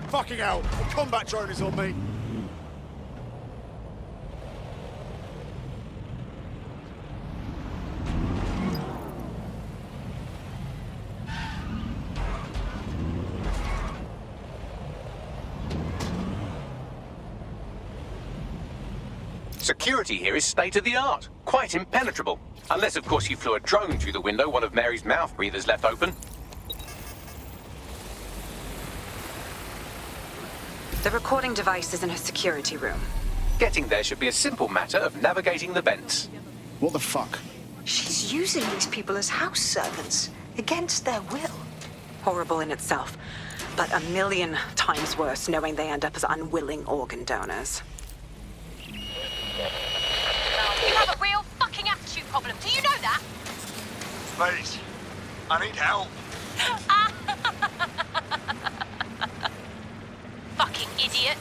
Fucking hell! The combat drone is on me! Security here is state-of-the-art, quite impenetrable. Unless, of course, you flew a drone through the window one of Mary's mouth breathers left open. The recording device is in her security room. Getting there should be a simple matter of navigating the vents. What the fuck? She's using these people as house servants, against their will. Horrible in itself, but a million times worse knowing they end up as unwilling organ donors. You have a real fucking attitude problem. Do you know that? Please, I need help. Fucking idiot.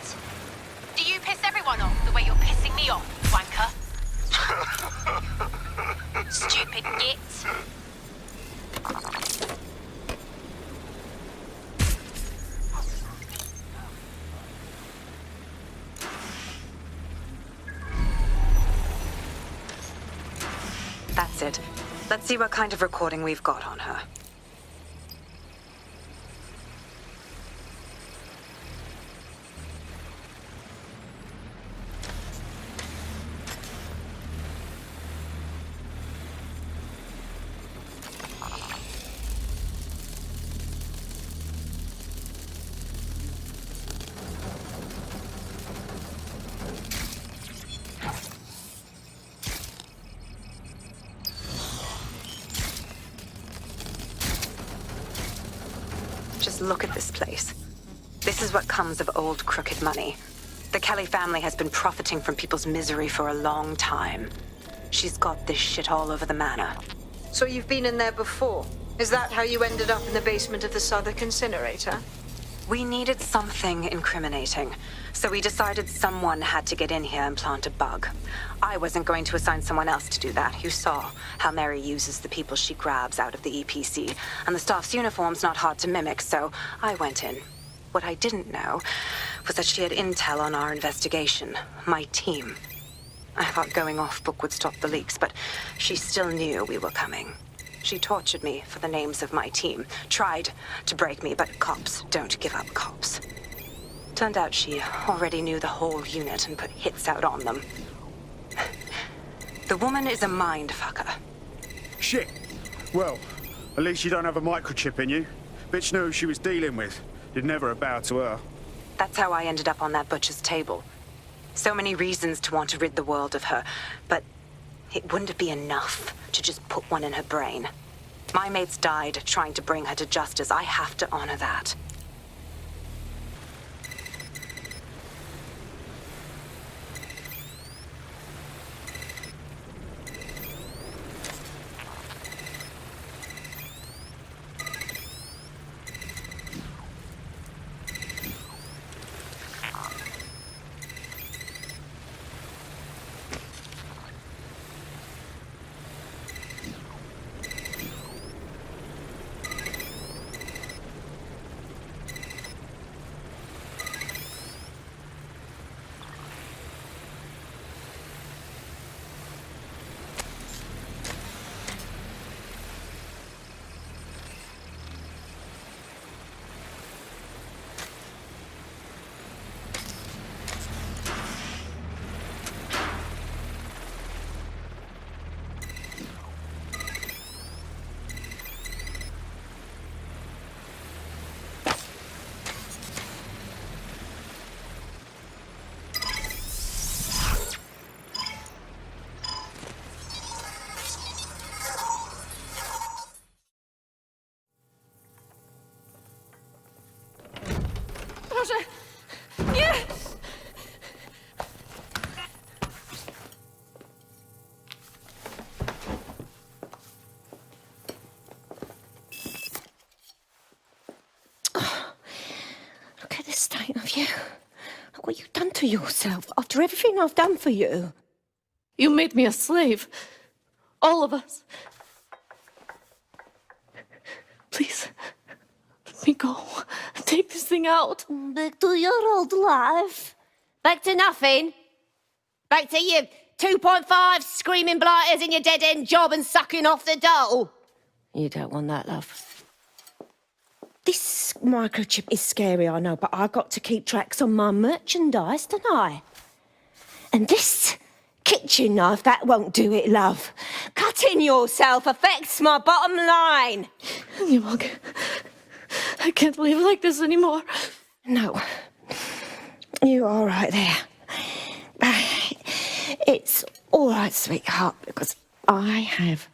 Do you piss everyone off the way you're pissing me off, wanker? Stupid git. That's it. Let's see what kind of recording we've got on her. Just look at this place. This is what comes of old crooked money. The Kelly family has been profiting from people's misery for a long time. She's got this shit all over the manor. So you've been in there before? Is that how you ended up in the basement of the Southwark incinerator? We needed something incriminating, so we decided someone had to get in here and plant a bug. I wasn't going to assign someone else to do that. You saw how Mary uses the people she grabs out of the EPC, and the staff's uniform's not hard to mimic, so I went in. What I didn't know was that she had intel on our investigation, my team. I thought going off book would stop the leaks, but she still knew we were coming. She tortured me for the names of my team, tried to break me, but cops don't give up cops. Turned out she already knew the whole unit and put hits out on them. The woman is a mind fucker. Shit. Well, at least you don't have a microchip in you. Bitch knew who she was dealing with. You'd never bow to her. That's how I ended up on that butcher's table. So many reasons to want to rid the world of her, but it wouldn't be enough to just put one in her brain. My mates died trying to bring her to justice. I have to honor that. Proszę! Nie! Look at the state of you. Look what you've done to yourself after everything I've done for you. You made me a slave. All of us. Please, let me go. Take this thing out. Back to your old life. Back to nothing. Back to you 2.5 screaming blighters in your dead-end job and sucking off the dough. You don't want that, love. This microchip is scary, I know, but I got to keep tracks on my merchandise, don't I? And this kitchen knife, that won't do it, love. Cutting yourself affects my bottom line. Yamag, I can't live like this anymore. No. You're all right there. It's all right, sweetheart, because I have